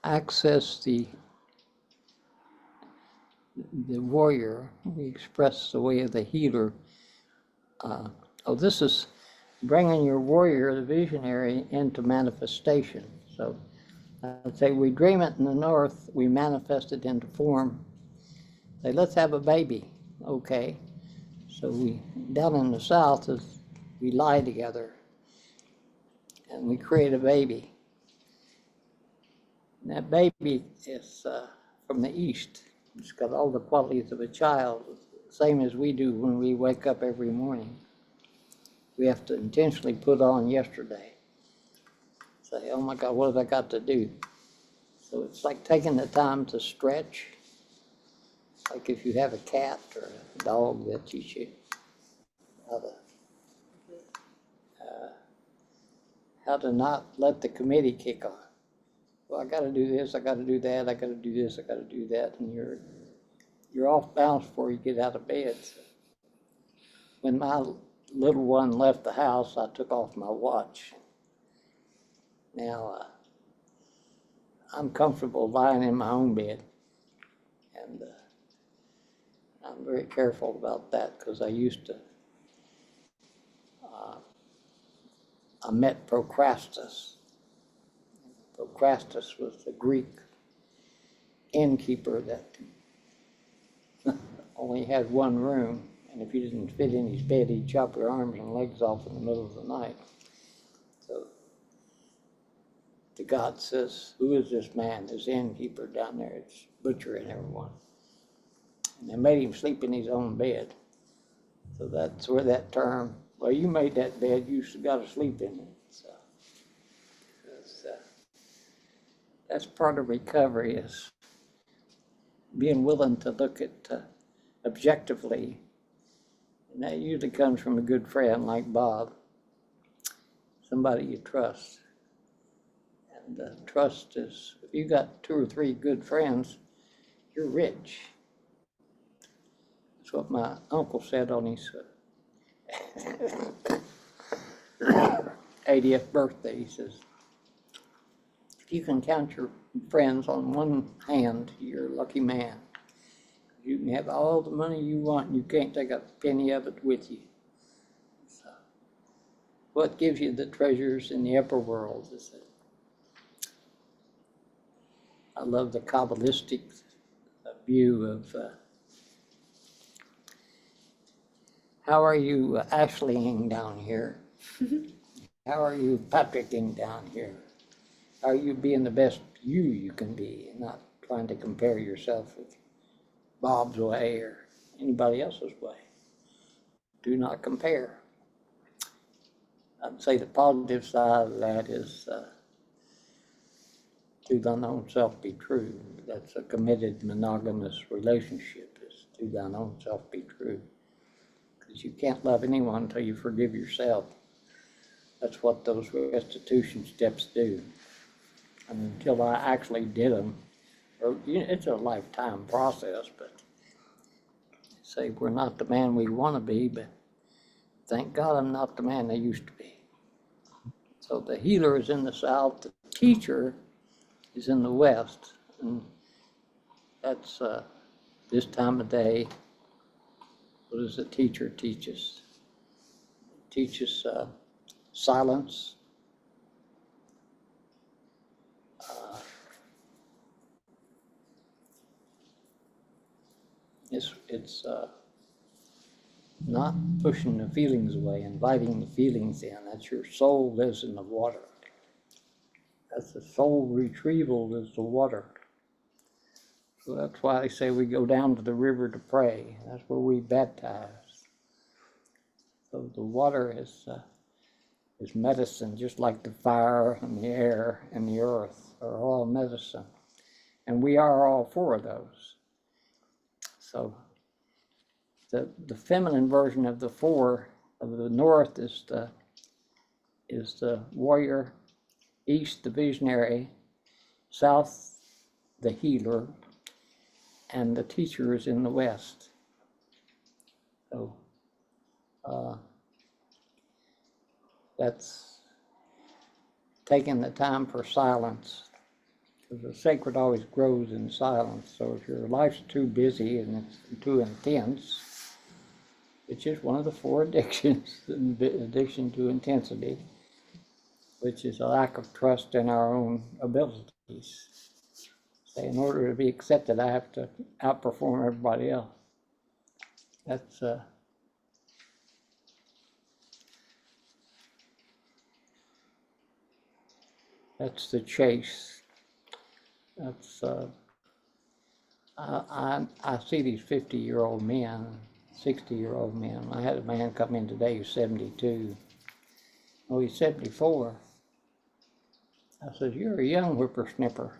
access the warrior. We express the way of the healer. This is bringing your warrior, the visionary, into manifestation. So I'd say we dream it in the north, we manifest it into form. Say, let's have a baby. Okay. So we, down in the south, we lie together and we create a baby. And that baby is from the East. It's got all the qualities of a child, same as we do when we wake up every morning. We have to intentionally put on yesterday. Say, oh my God, what have I got to do? So it's like taking the time to stretch. Like if you have a cat or a dog that you should how to not let the committee kick on. Well, I got to do this, I got to do that, I got to do this, I got to do that, and you're off balance before you get out of bed. So when my little one left the house, I took off my watch. Now I'm comfortable lying in my own bed, and I'm very careful about that because I used to. I met Procrustes. Procrustes was the Greek innkeeper that only had one room, and if you didn't fit in his bed, he'd chop your arms and legs off in the middle of the night. So the god says, who is this man, this innkeeper down there? It's butchering everyone. And they made him sleep in his own bed. So that's where that term, well, you made that bed, you got to sleep in it. So that's part of recovery, is being willing to look at objectively. And that usually comes from a good friend like Bob, somebody you trust. And trust is, if you got 2 or 3 good friends, you're rich. That's what my uncle said on his 80th birthday. He says, if you can count your friends on one hand, you're a lucky man. You can have all the money you want and you can't take a penny of it with you. So, what gives you the treasures in the upper world is it? I love the Kabbalistic view of how are you Ashleying down here? How are you Patricking down here? How are you being the best you can be, and not trying to compare yourself with Bob's way or anybody else's way? Do not compare. I'd say the positive side of that is to thine own self be true. That's a committed monogamous relationship, is to thine own self be true. Because you can't love anyone until you forgive yourself. That's what those restitution steps do. And until I actually did them, or, it's a lifetime process, but say we're not the man we want to be, but thank God I'm not the man I used to be. So the healer is in the south, the teacher is in the west, and that's this time of day. What does the teacher teach us? Teach us silence, it's not pushing the feelings away, inviting the feelings in. That's your soul lives in the water. That's the soul retrieval is the water. So that's why they say we go down to the river to pray. That's where we baptize. So the water is medicine, just like the fire and the air and the earth are all medicine. And we are all 4 of those. So the feminine version of the 4 of the north is the warrior, east the visionary, south the healer, and the teacher is in the west. So that's taking the time for silence, because the sacred always grows in silence. So if your life's too busy and it's too intense, which is one of the 4 addictions, addiction to intensity, which is a lack of trust in our own abilities. So in order to be accepted, I have to outperform everybody else. That's the chase. That's, I see these 50-year-old men, 60-year-old men. I had a man come in today who's 72. Oh, he's 74. I said, "You're a young whippersnapper."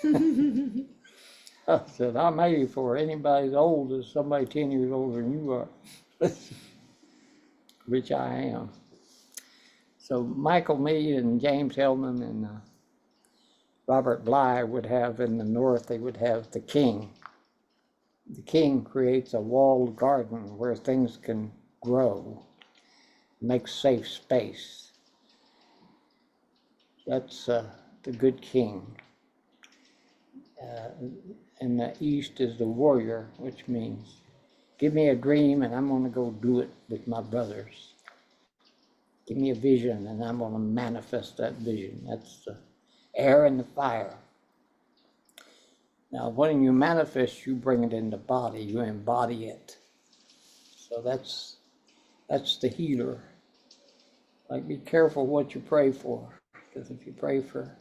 I said, "I'm 84. Anybody's old is somebody 10 years older than you are," which I am. So Michael Meade and James Hillman and Robert Bly would have in the north, they would have the king. The king creates a walled garden where things can grow, makes safe space. That's the good king. And the east is the warrior, which means give me a dream and I'm going to go do it with my brothers. Give me a vision and I'm going to manifest that vision. That's the air and the fire. Now, when you manifest, you bring it in the body, you embody it. So that's the healer. Like, be careful what you pray for, because if you pray for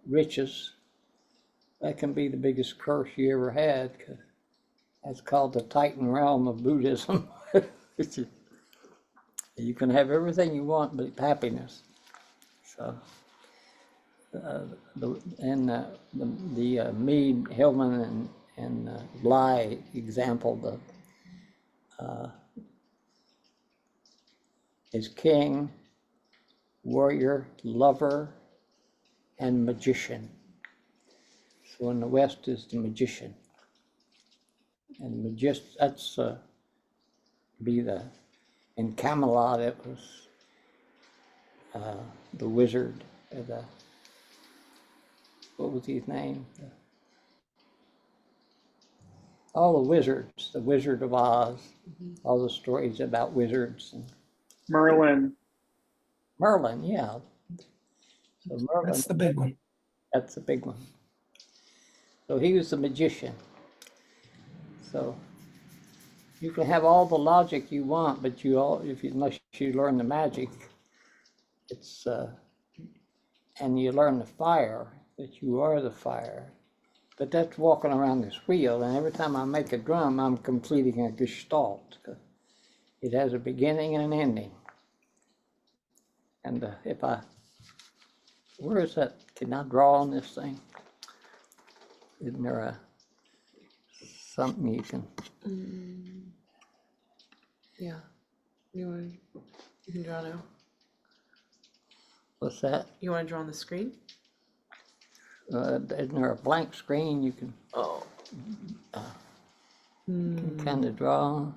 riches, that can be the biggest curse you ever had, because that's called the Titan realm of Buddhism. You can have everything you want but happiness. So, the Meade, Hillman, and Bly example is king, warrior, lover, and magician. So in the West is the magician. And that's in Camelot it was the wizard, what was his name? All the wizards, the Wizard of Oz, all the stories about wizards. And Merlin. Merlin, yeah. So Merlin, That's the big one. that's the big one. So he was the magician. So you can have all the logic you want, but unless you learn the magic, it's and you learn the fire, that you are the fire. But that's walking around this wheel, and every time I make a drum, I'm completing a gestalt. It has a beginning and an ending. And where is that? Can I draw on this thing? Isn't there something you can? Yeah. You can draw now. What's that? You want to draw on the screen? Isn't there a blank screen you can Oh. kind of draw on?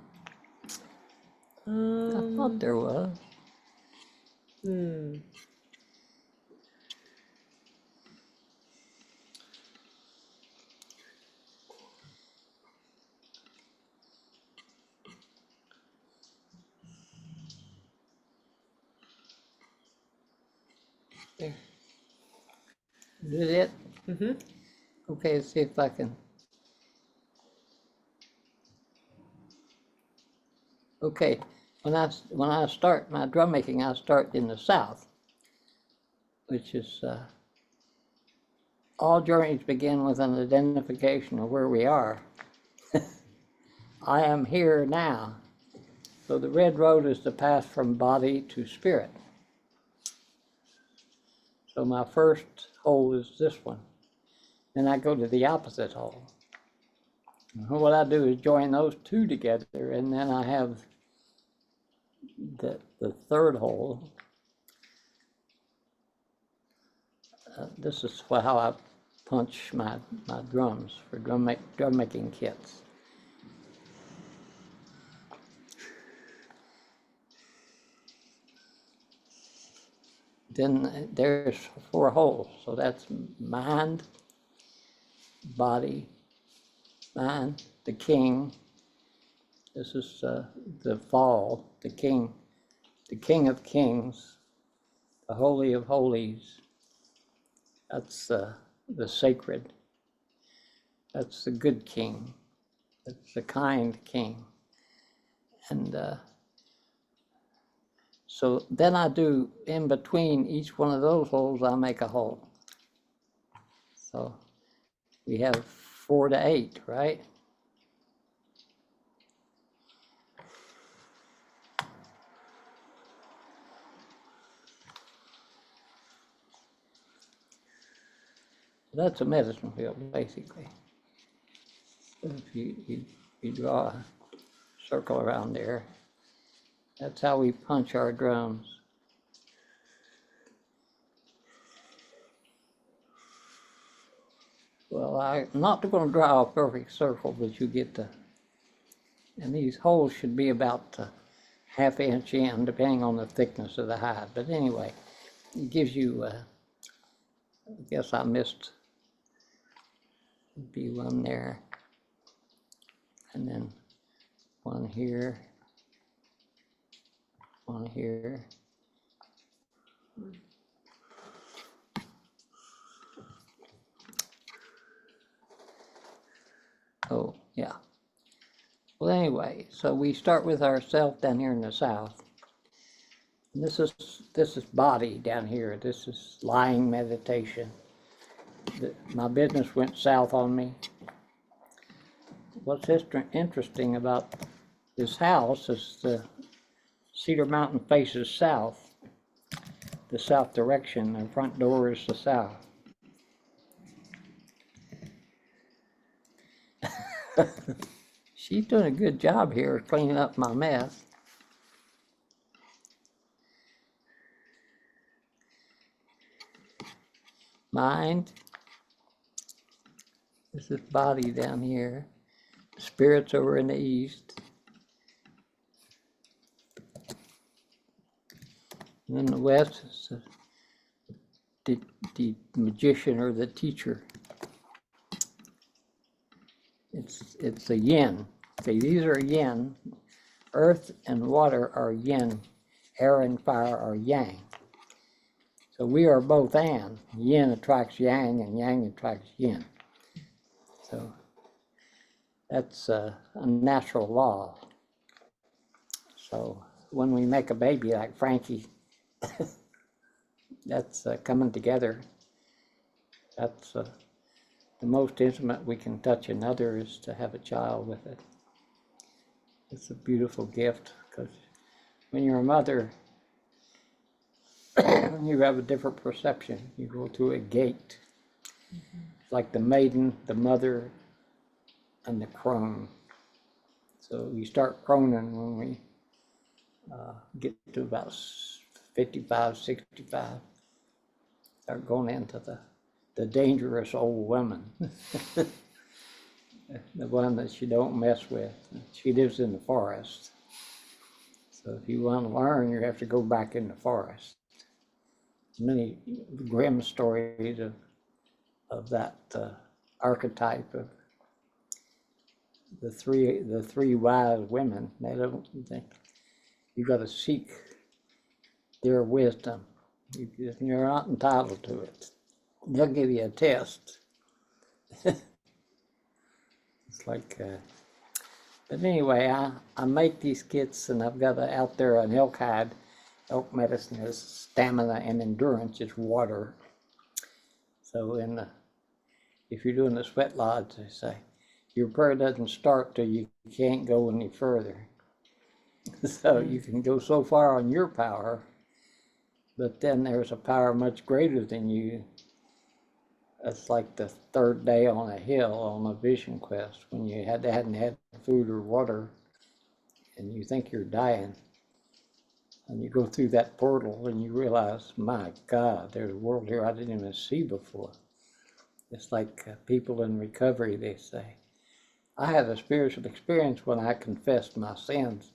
I thought there was. There. Is it? Mm-hmm. Okay, let's see if I can. Okay, when I start my drum making, I start in the south, which is all journeys begin with an identification of where we are. I am here now. So the red road is the path from body to spirit. So my first hole is this one. Then I go to the opposite hole. And what I do is join those two together, and then I have the third hole. This is how I punch my drums for drum making kits. Then there's 4 holes, so that's mind, body, mind, the king. This is the fall, the king of kings, the holy of holies. That's the sacred. That's the good king. That's the kind king. And so then I do, in between each one of those holes, I make a hole. So we have 4 to 8, right? That's a medicine wheel, basically. So if you draw a circle around there, that's how we punch our drums. Well, I'm not going to draw a perfect circle, but you get the, and these holes should be about a ½ inch in, depending on the thickness of the hide. But anyway, it gives you, I guess I missed, be one there, and then one here, one here. Oh, yeah. Well, anyway, so we start with ourself down here in the south. And this is body down here. This is lying meditation. My business went south on me. What's interesting about this house is the Cedar Mountain faces south, the south direction. The front door is the south. She's doing a good job here cleaning up my mess. Mind. This is body down here. Spirits over in the east. And then the west is the magician or the teacher. It's a yin. See, these are yin. Earth and water are yin. Air and fire are yang. So we are both and. Yin attracts yang and yang attracts yin. So that's a natural law. So when we make a baby like Frankie, that's coming together. That's the most intimate we can touch another is to have a child with it. It's a beautiful gift because when you're a mother, you have a different perception. You go through a gate. It's like the maiden, the mother, and the crone. So you start croning when we get to about 55, 65. Start going into the dangerous old woman. The one that you don't mess with. She lives in the forest. So if you want to learn, you have to go back in the forest. Many grim stories of that archetype of the three wise women. They don't think you got to seek their wisdom. You're not entitled to it. They'll give you a test. It's like, but anyway, I make these kits, and I've got out there an elk hide. Elk medicine is stamina and endurance. It's water. So if you're doing the sweat lodge, they say, your prayer doesn't start till you can't go any further. So you can go so far on your power, but then there's a power much greater than you. That's like the third day on a hill on a vision quest when you hadn't had food or water and you think you're dying. And you go through that portal and you realize, my God, there's a world here I didn't even see before. It's like people in recovery, they say. I had a spiritual experience when I confessed my sins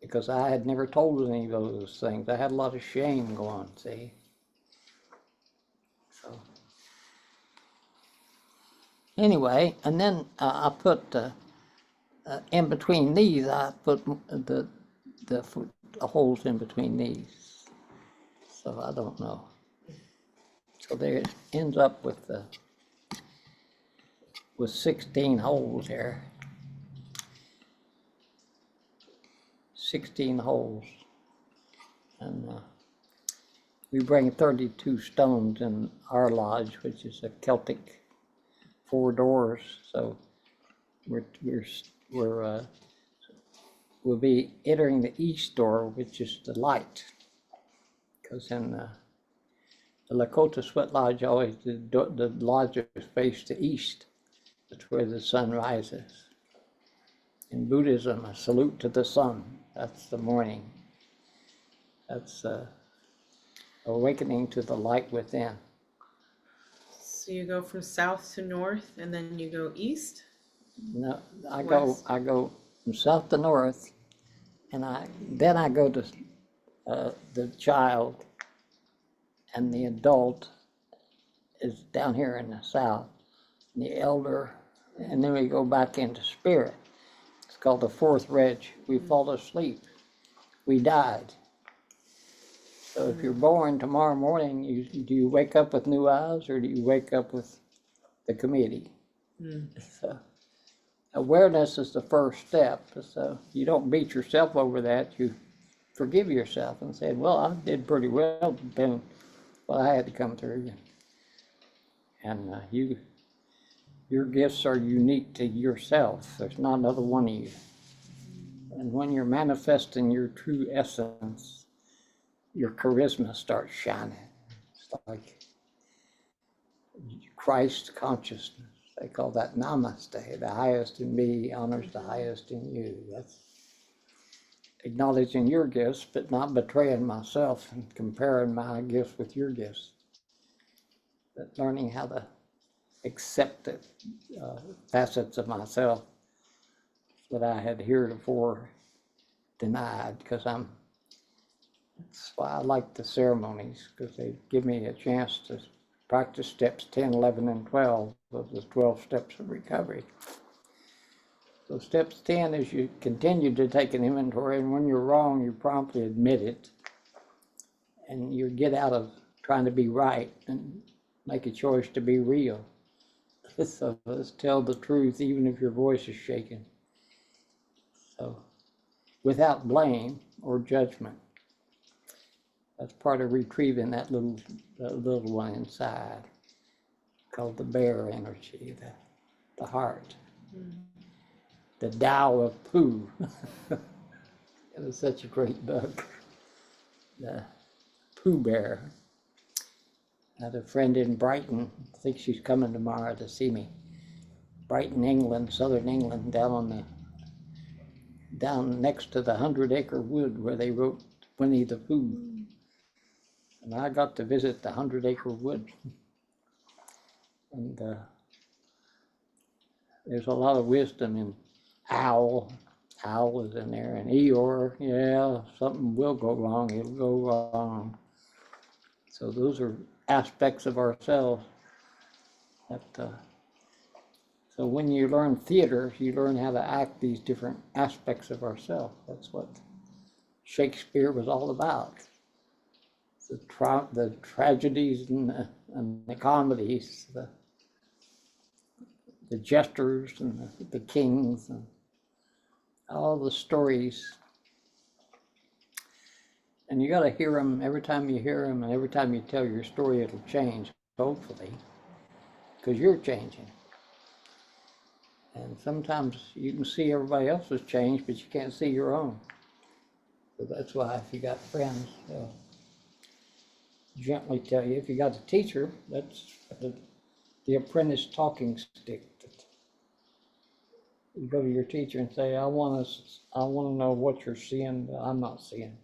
because I had never told any of those things. I had a lot of shame going, see. So anyway, and then I put in between these, I put the holes in between these. So I don't know. So there it ends up with 16 holes here. 16 holes. And we bring 32 stones in our lodge, which is a Celtic 4 doors. So we're we'll be entering the east door, which is the light, because in the Lakota Sweat Lodge, always the lodges face the east. That's where the sun rises. In Buddhism, a salute to the sun. That's the morning. That's awakening to the light within. So you go from south to north, and then you go east? No, I West. go from south to north, and then I go to the child, and the adult is down here in the south, and the elder, and then we go back into spirit. It's called the fourth reg. We fall asleep. We died. So if you're born tomorrow morning, do you wake up with new eyes, or do you wake up with the committee? So awareness is the first step. So you don't beat yourself over that. You forgive yourself and say, well, I did pretty well, then what I had to come through. And your gifts are unique to yourself. There's not another one of you. And when you're manifesting your true essence, your charisma starts shining. It's like Christ consciousness. They call that namaste. The highest in me honors the highest in you. That's acknowledging your gifts, but not betraying myself and comparing my gifts with your gifts. But learning how to accept the facets of myself that I had heretofore denied, because that's why I like the ceremonies, because they give me a chance to practice steps 10, 11, and 12 of the 12 steps of recovery. So steps 10 is you continue to take an inventory, and when you're wrong, you promptly admit it, and you get out of trying to be right and make a choice to be real. So let's tell the truth, even if your voice is shaking. So without blame or judgment. That's part of retrieving that little one inside, called the bear energy, the heart, the Tao of Pooh. It was such a great book, the Pooh Bear. I had a friend in Brighton. I think she's coming tomorrow to see me. Brighton, England, southern England, down next to the 100-acre wood where they wrote Winnie the Pooh. And I got to visit the 100-acre wood. And there's a lot of wisdom in Owl. Owl is in there. And Eeyore, yeah, something will go wrong, it'll go wrong. So those are aspects of ourselves that, so when you learn theater, you learn how to act these different aspects of ourselves. That's what Shakespeare was all about. The tragedies and the comedies, the jesters and the kings, and all the stories. And you got to hear them. Every time you hear them and every time you tell your story, it'll change, hopefully, because you're changing. And sometimes you can see everybody else's change, but you can't see your own. So that's why if you got friends, they'll gently tell you. If you got a teacher, that's the apprentice talking stick. You go to your teacher and say, I want to know what you're seeing that I'm not seeing.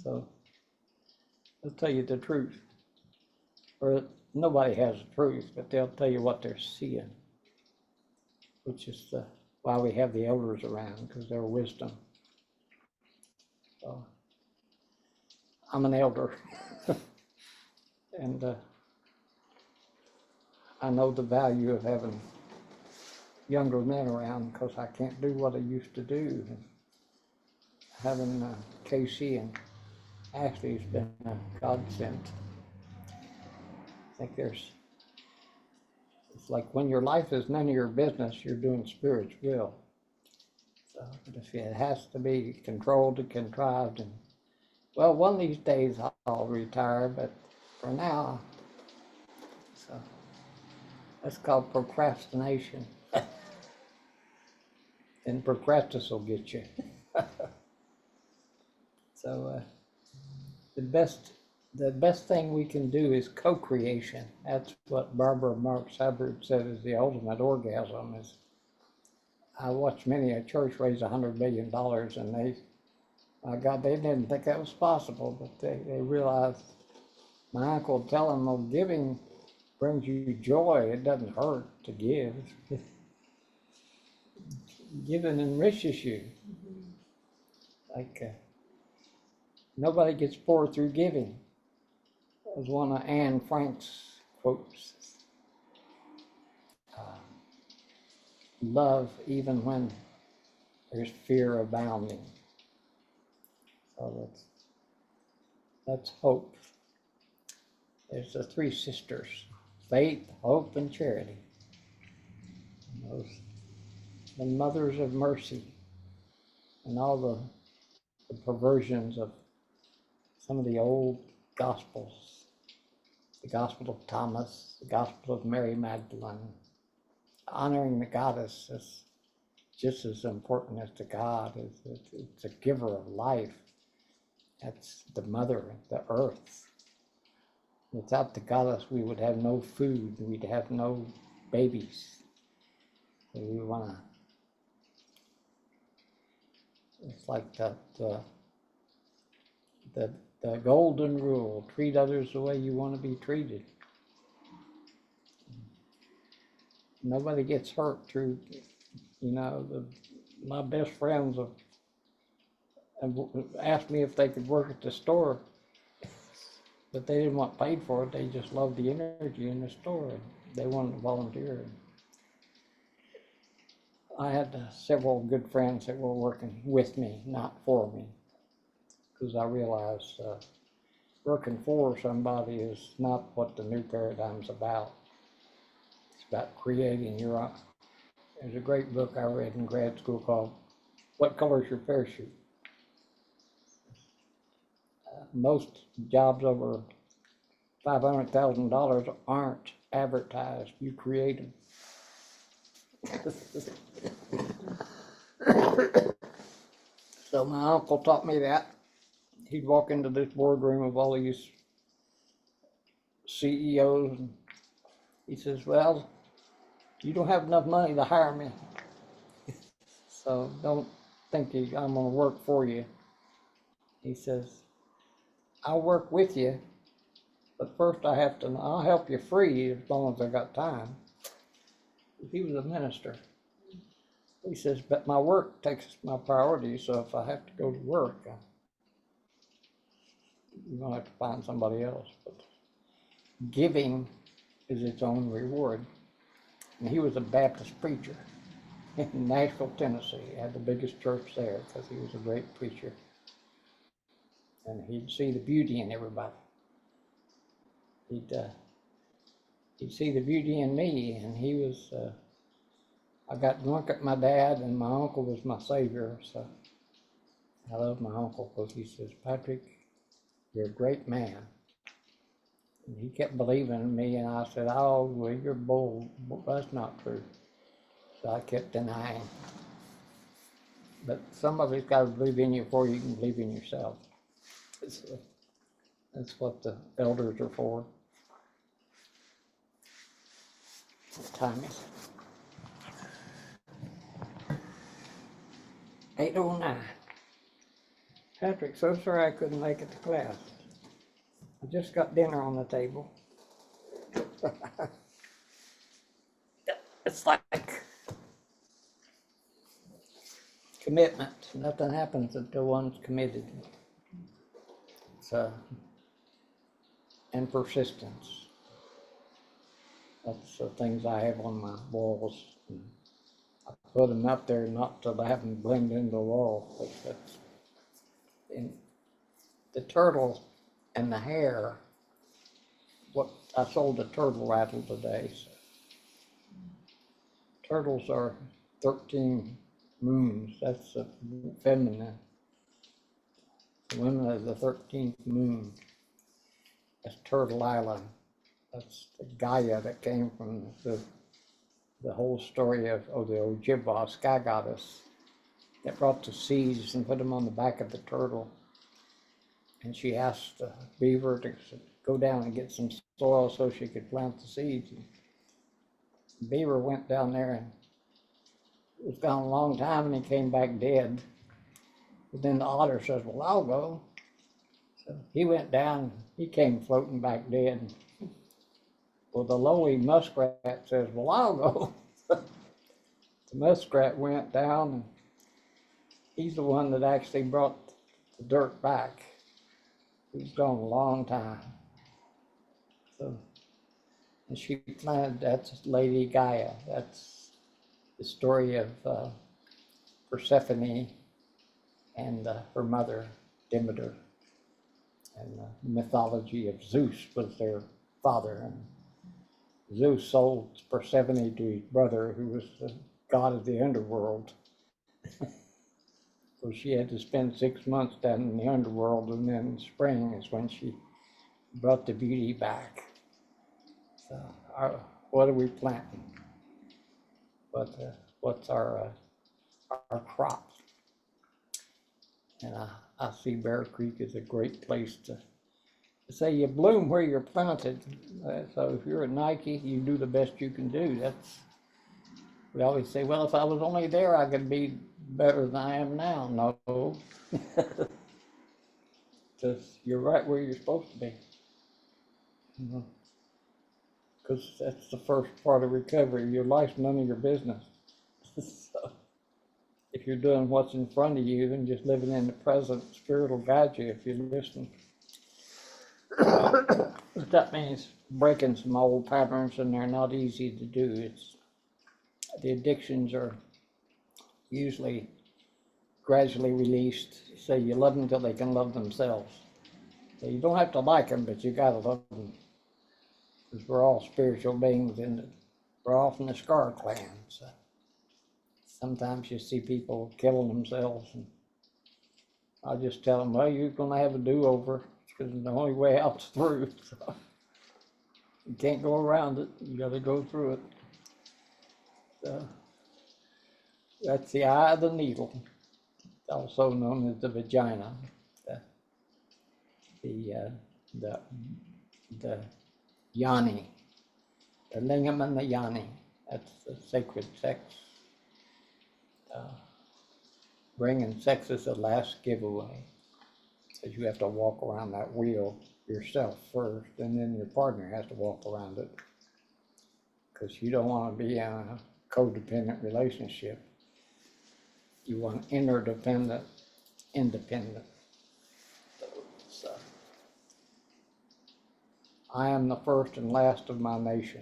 So they'll tell you the truth. Or nobody has the truth, but they'll tell you what they're seeing, which is why we have the elders around, because they're wisdom. So I'm an elder. And I know the value of having younger men around, because I can't do what I used to do. And having Casey and Ashley has been a godsend. I think it's like when your life is none of your business, you're doing Spirit's will. So, but if it has to be controlled and contrived and Well, one of these days I'll retire, but for now, so that's called procrastination. And procrastination will get you. So the best thing we can do is co-creation. That's what Barbara Marx Hubbard said is the ultimate orgasm. Is I watched many a church raise $100 million, and my God, they didn't think that was possible, but they realized. My uncle would tell them, "Well, giving brings you joy. It doesn't hurt to give. Giving enriches you. Like nobody gets poor through giving." That was one of Anne Frank's quotes. Love even when there's fear abounding. So that's hope. There's the three sisters: faith, hope, and charity. And those the mothers of mercy, and all the perversions of some of the old gospels, the Gospel of Thomas, the Gospel of Mary Magdalene. Honoring the goddess is just as important as the God. It's a giver of life. That's the mother, the earth. Without the goddess, we would have no food. We'd have no babies. So we want to. It's like the golden rule: treat others the way you want to be treated. Nobody gets hurt through, my best friends have asked me if they could work at the store, but they didn't want paid for it. They just loved the energy in the store. They wanted to volunteer. I had several good friends that were working with me, not for me, because I realized working for somebody is not what the new paradigm's about. It's about creating your own. There's a great book I read in grad school called "What Color's Your Parachute?" Most jobs over $500,000 aren't advertised. You create them. So my uncle taught me that. He'd walk into this boardroom of all these CEOs, and he says, "Well, you don't have enough money to hire me, so don't think I'm going to work for you." He says, "I'll work with you, but first I'll help you free as long as I got time." He was a minister. He says, "But my work takes my priority, so if I have to go to work, you're going to have to find somebody else." But giving is its own reward. And he was a Baptist preacher in Nashville, Tennessee. He had the biggest church there because he was a great preacher. And he'd see the beauty in everybody. He'd see the beauty in me, and he was, I got drunk at my dad, and my uncle was my savior. So I love my uncle because he says, "Patrick, you're a great man." And he kept believing in me, and I said, "Oh, well, you're bold. That's not true." So I kept denying. But somebody's got to believe in you before you can believe in yourself. That's what the elders are for. What time is it? 8:09. Patrick, so sorry I couldn't make it to class. I just got dinner on the table. It's like commitment. Nothing happens until one's committed. And persistence. That's the things I have on my walls. I put them up there not to have them blend into the wall. But in the turtle and the hare, I sold a turtle rattle today. So turtles are 13 moons. That's a feminine. The women of the 13th moon. That's Turtle Island. That's the Gaia that came from the whole story of the Ojibwa, sky goddess, that brought the seeds and put them on the back of the turtle. And she asked the beaver to go down and get some soil so she could plant the seeds. And the beaver went down there and was gone a long time, and he came back dead. But then the otter says, well, I'll go. So he went down, he came floating back dead. Well, the lowly muskrat says, well, I'll go. The muskrat went down, and he's the one that actually brought the dirt back. He's gone a long time. So, and she planted, that's Lady Gaia. That's the story of Persephone and her mother, Demeter. And the mythology of Zeus was their father. And Zeus sold Persephone to his brother, who was the god of the underworld. So she had to spend 6 months down in the underworld, and then spring is when she brought the beauty back. So what are we planting? What's our crop? And I see Bear Creek is a great place to say you bloom where you're planted. So if you're at Nike, you do the best you can do. We always say, well, if I was only there, I could be better than I am now. No, because you're right where you're supposed to be. Because that's the first part of recovery. Your life's none of your business. So if you're doing what's in front of you and just living in the present, Spirit will guide you if you listen. That means breaking some old patterns, and they're not easy to do. The addictions are usually gradually released. So you love them until they can love themselves. So you don't have to like them, but you gotta love them. Because we're all spiritual beings, and we're all from the Scar clan. So sometimes you see people killing themselves, and I just tell them, well, you're gonna have a do-over, because the only way out's through. So you can't go around it, you gotta go through it. So that's the eye of the needle, also known as the vagina. The yoni, the lingam and the yoni. That's the sacred sex. Bringing sex is the last giveaway, because you have to walk around that wheel yourself first, and then your partner has to walk around it, because you don't want to be in a codependent relationship. You want interdependent, independent. So, I am the first and last of my nation.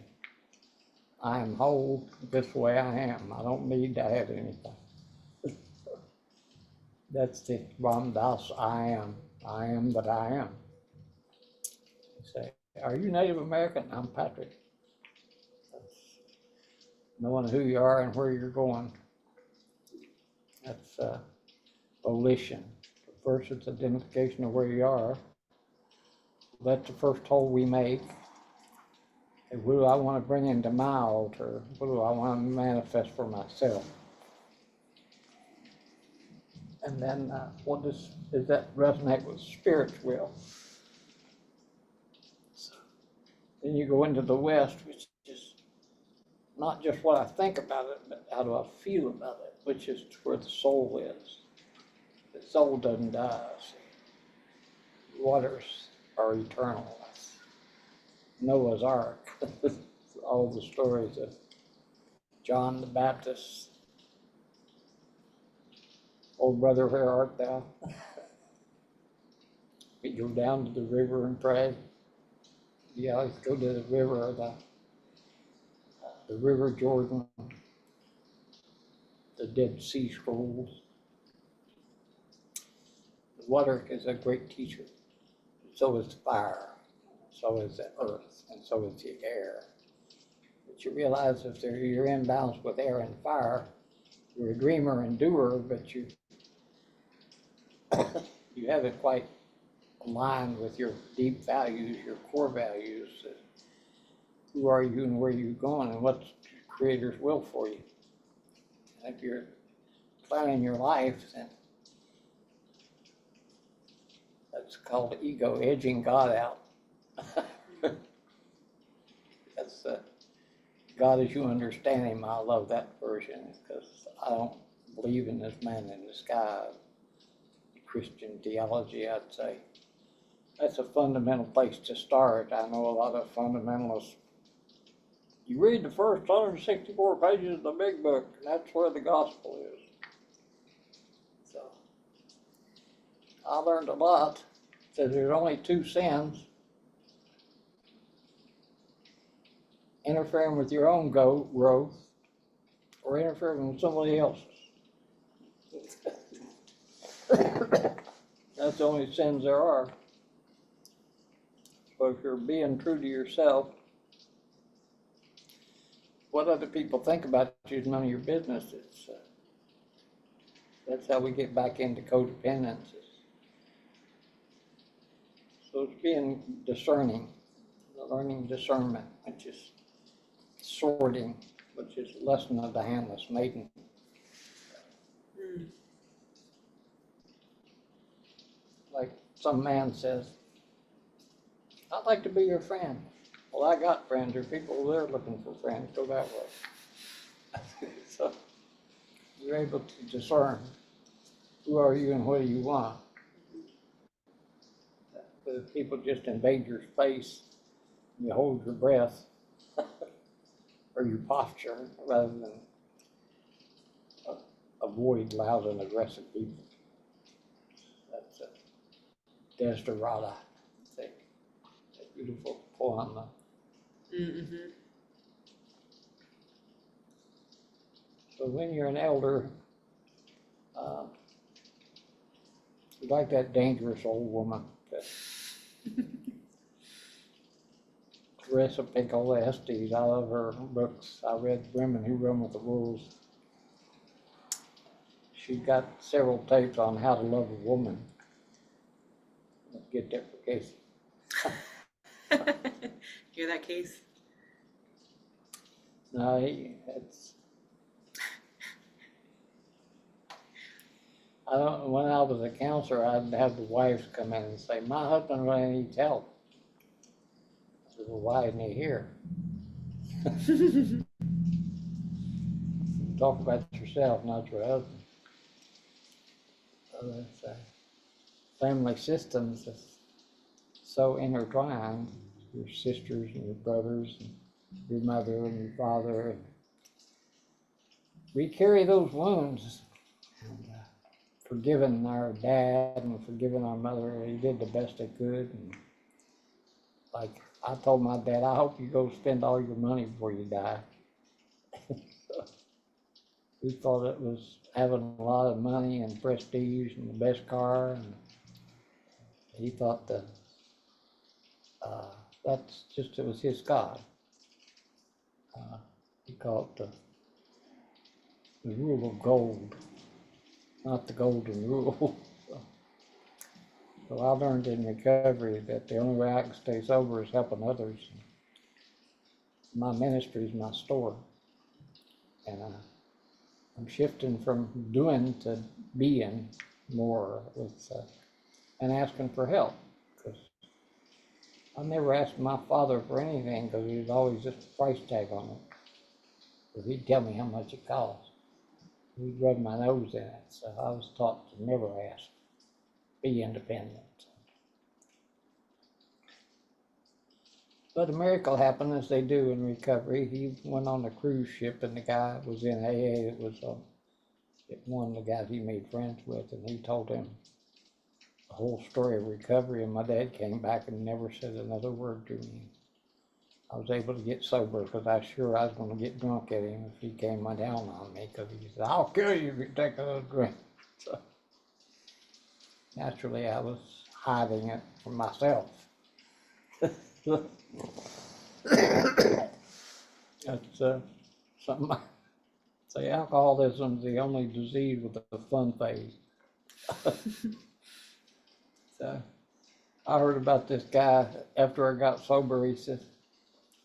I am whole this way I am. I don't need to have anything. That's the Ram Dass I am. I am that I am. You say, are you Native American? I'm Patrick. That's knowing who you are and where you're going. That's volition. First, it's identification of where you are. That's the first hole we make. And what do I want to bring into my altar? What do I want to manifest for myself? And then what does that resonate with Spirit's will? So then you go into the West, which is not just what I think about it, but how do I feel about it, which is where the soul is. The soul doesn't die. See. Waters are eternal. Noah's Ark, all the stories of John the Baptist. Old brother, where art thou? We go down to the river and pray. Yeah, let's go to the river, the River Jordan, the Dead Sea Scrolls. The water is a great teacher. So is fire. So is the earth, and so is the air. But you realize if you're in balance with air and fire, you're a dreamer and doer, but you you haven't quite aligned with your deep values, your core values. Who are you and where you're going and what's Creator's will for you. And if you're planning your life, then that's called ego, edging God out. That's God as you understand Him. I love that version because I don't believe in this man in the sky, Christian theology, I'd say. That's a fundamental place to start. I know a lot of fundamentalists. You read the first 164 pages of the big book, and that's where the gospel is. So, I learned a lot. Says there's only two sins: interfering with your own growth or interfering with somebody else's. That's the only sins there are. So if you're being true to yourself, what other people think about you is none of your business. That's how we get back into codependence. So it's being discerning, learning discernment, which is sorting, which is the lesson of the handless maiden. Like some man says, I'd like to be your friend. Well, I got friends. There are people there looking for friends. Go that way. So you're able to discern who are you and what do you want. But if people just invade your space, you hold your breath or your posture rather than avoid loud and aggressive people. That's a Desderata, I think. A beautiful poem. Mm-hmm. So when you're an elder, you're like that dangerous old woman. Teresa Pico Estes, I love her books. I read Women Who Run with the Wolves. She's got several tapes on how to love a woman. Let's get there for Casey. Hear that, Case? No, it's. When I was a counselor, I'd have the wives come in and say, my husband really needs help. I said, well, why isn't he here? Talk about yourself, not your husband. So that's family systems is so intertwined. Your sisters and your brothers and your mother and your father. And we carry those wounds. And forgiving our dad and forgiving our mother, he did the best they could. And like I told my dad, I hope you go spend all your money before you die. So we thought it was having a lot of money and prestige and the best car. And he thought that that's just, it was his God. He called it the rule of gold, not the golden rule. So I learned in recovery that the only way I can stay sober is helping others. My ministry is my store. And I'm shifting from doing to being more with, and asking for help. Because I never asked my father for anything because there was always just a price tag on it. So he'd tell me how much it cost. He'd rub my nose in it. So I was taught to never ask. Be independent. But a miracle happened, as they do in recovery. He went on a cruise ship, and the guy was in AA. It was one of the guys he made friends with, and he told him the whole story of recovery. And my dad came back and never said another word to me. I was able to get sober because I was sure I was going to get drunk at him if he came down on me, because he said, "I'll kill you if you take another drink." So naturally, I was hiding it from myself. That's something I say. Alcoholism is the only disease with a fun phase. So I heard about this guy after I got sober. He said,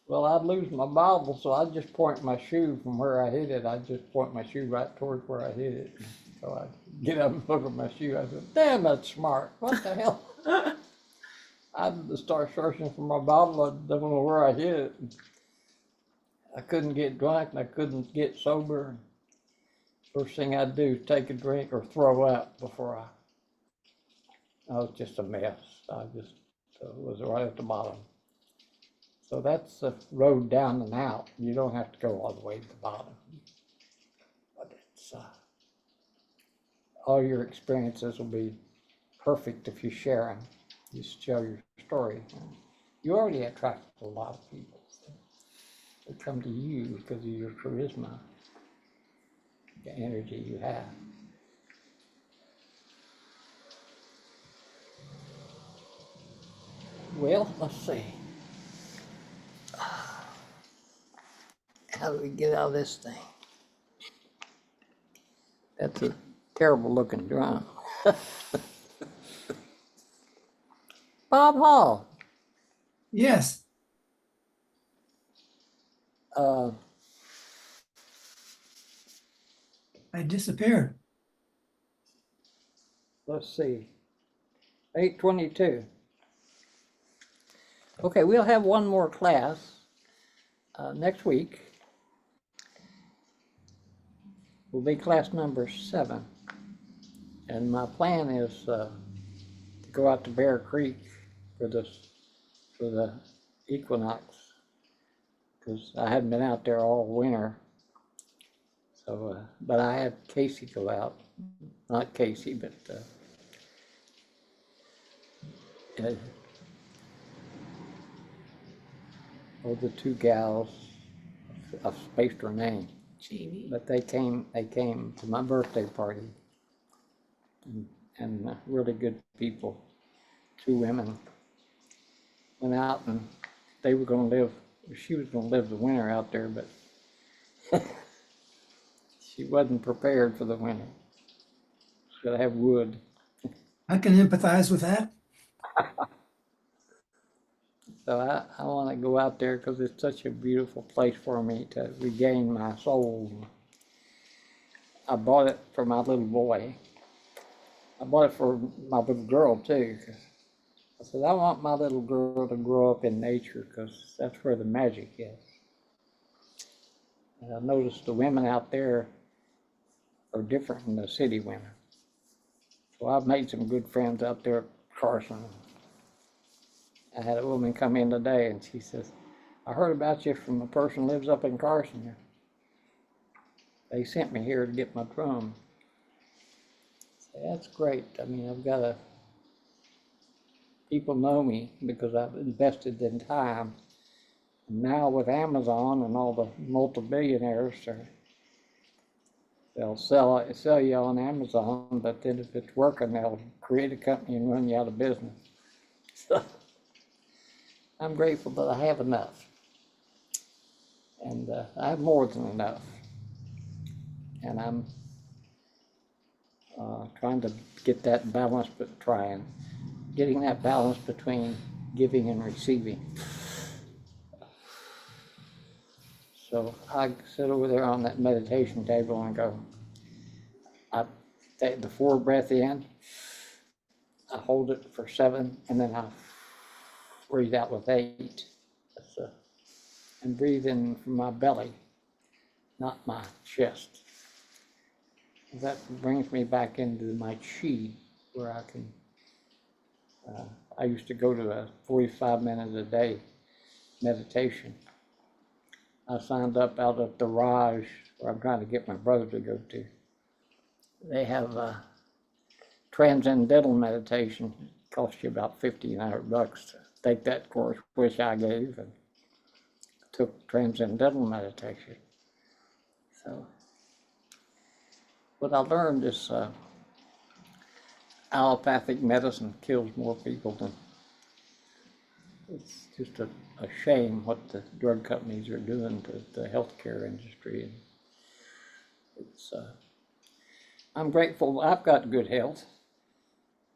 well, I'd lose my Bible, so I'd just point my shoe from where I hid it. I'd just point my shoe right towards where I hid it. So I'd get up and look at my shoe. I said, damn, that's smart. What the hell? I'd start searching for my Bible. I don't know where I hid it. I couldn't get drunk and I couldn't get sober. First thing I'd do is take a drink or throw up before I was just a mess. I just was right at the bottom. So that's the road down and out. You don't have to go all the way to the bottom. But it's all your experiences will be perfect if you share them. You share your story. You already attract a lot of people. So they come to you because of your charisma, the energy you have. Well, let's see. How do we get out of this thing? That's a terrible looking drum. Bob Hall. Yes, Uh, I disappeared. let's see. 8:22. Okay, we'll have one more class next week. Will be class number 7. And my plan is to go out to Bear Creek for the equinox, because I hadn't been out there all winter. So, but I had Casey go out, not Casey, but the 2 gals. I've spaced her name, Jamie. but they came to my birthday party, and really good people. 2 women went out and they were going to live. She was going to live the winter out there, but she wasn't prepared for the winter. She's got to have wood. I can empathize with that. So I want to go out there because it's such a beautiful place for me to regain my soul. I bought it for my little boy. I bought it for my little girl too. 'Cause I said, I want my little girl to grow up in nature because that's where the magic is. And I noticed the women out there are different than the city women. So I've made some good friends out there at Carson. I had a woman come in today and she says, I heard about you from a person who lives up in Carson. They sent me here to get my drum. I say, that's great. I mean, people know me because I've invested in time. And now with Amazon and all the multi-billionaires, they'll sell you on Amazon, but then if it's working, they'll create a company and run you out of business. So I'm grateful that I have enough. And I have more than enough. And I'm trying to get that balance, getting that balance between giving and receiving. So I sit over there on that meditation table and go, I take the 4 breath in, I hold it for 7, and then I breathe out with 8. And breathe in from my belly, not my chest. That brings me back into my chi, where I can, I used to go to a 45 minutes a day meditation. I signed up out at the Raj, where I'm trying to get my brother to go to. They have transcendental meditation. It costs you about $1,500 to take that course, which I gave, and took transcendental meditation. So what I learned is allopathic medicine kills more people than, it's just a shame what the drug companies are doing to the healthcare industry. And it's I'm grateful I've got good health.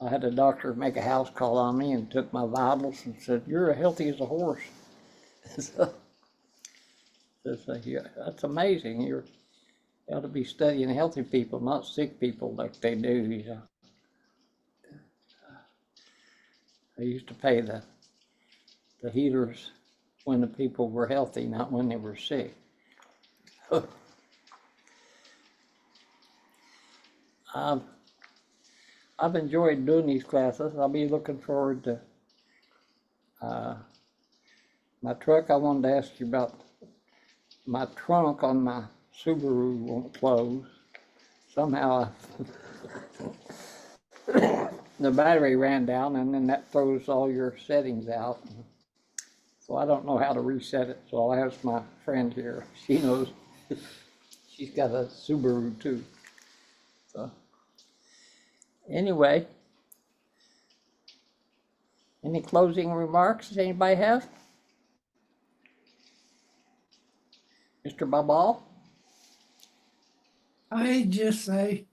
I had a doctor make a house call on me and took my vitals and said, "You're as healthy as a horse." So, yeah, that's amazing. You ought to be studying healthy people, not sick people like they do. You know. I used to pay the healers when the people were healthy, not when they were sick. I've enjoyed doing these classes. I'll be looking forward to my truck. I wanted to ask you about my trunk on my Subaru won't close. Somehow the battery ran down, and then that throws all your settings out. So I don't know how to reset it, so I'll ask my friend here. She knows. She's got a Subaru too. So anyway, any closing remarks does anybody have? Mr. Babal? I just say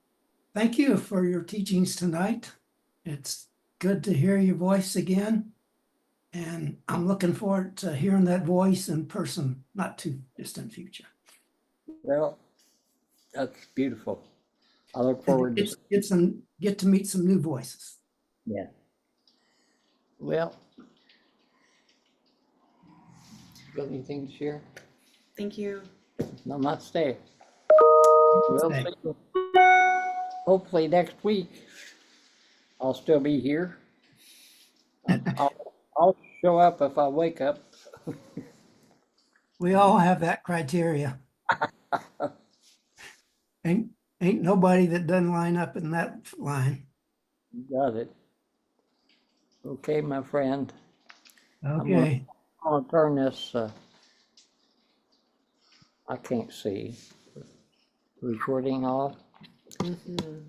thank you for your teachings tonight. It's good to hear your voice again. And I'm looking forward to hearing that voice in person, not too distant future. Well, that's beautiful. I look forward to Get to meet some new voices. Yeah. Well, you got anything to share? Thank you. Namaste. We'll see you. Hopefully next week I'll still be here. I'll show up if I wake up. We all have that criteria. Ain't nobody that doesn't line up in that line. Got it. Okay, my friend. Okay. I'm gonna turn this, I can't see, recording off. Mhm.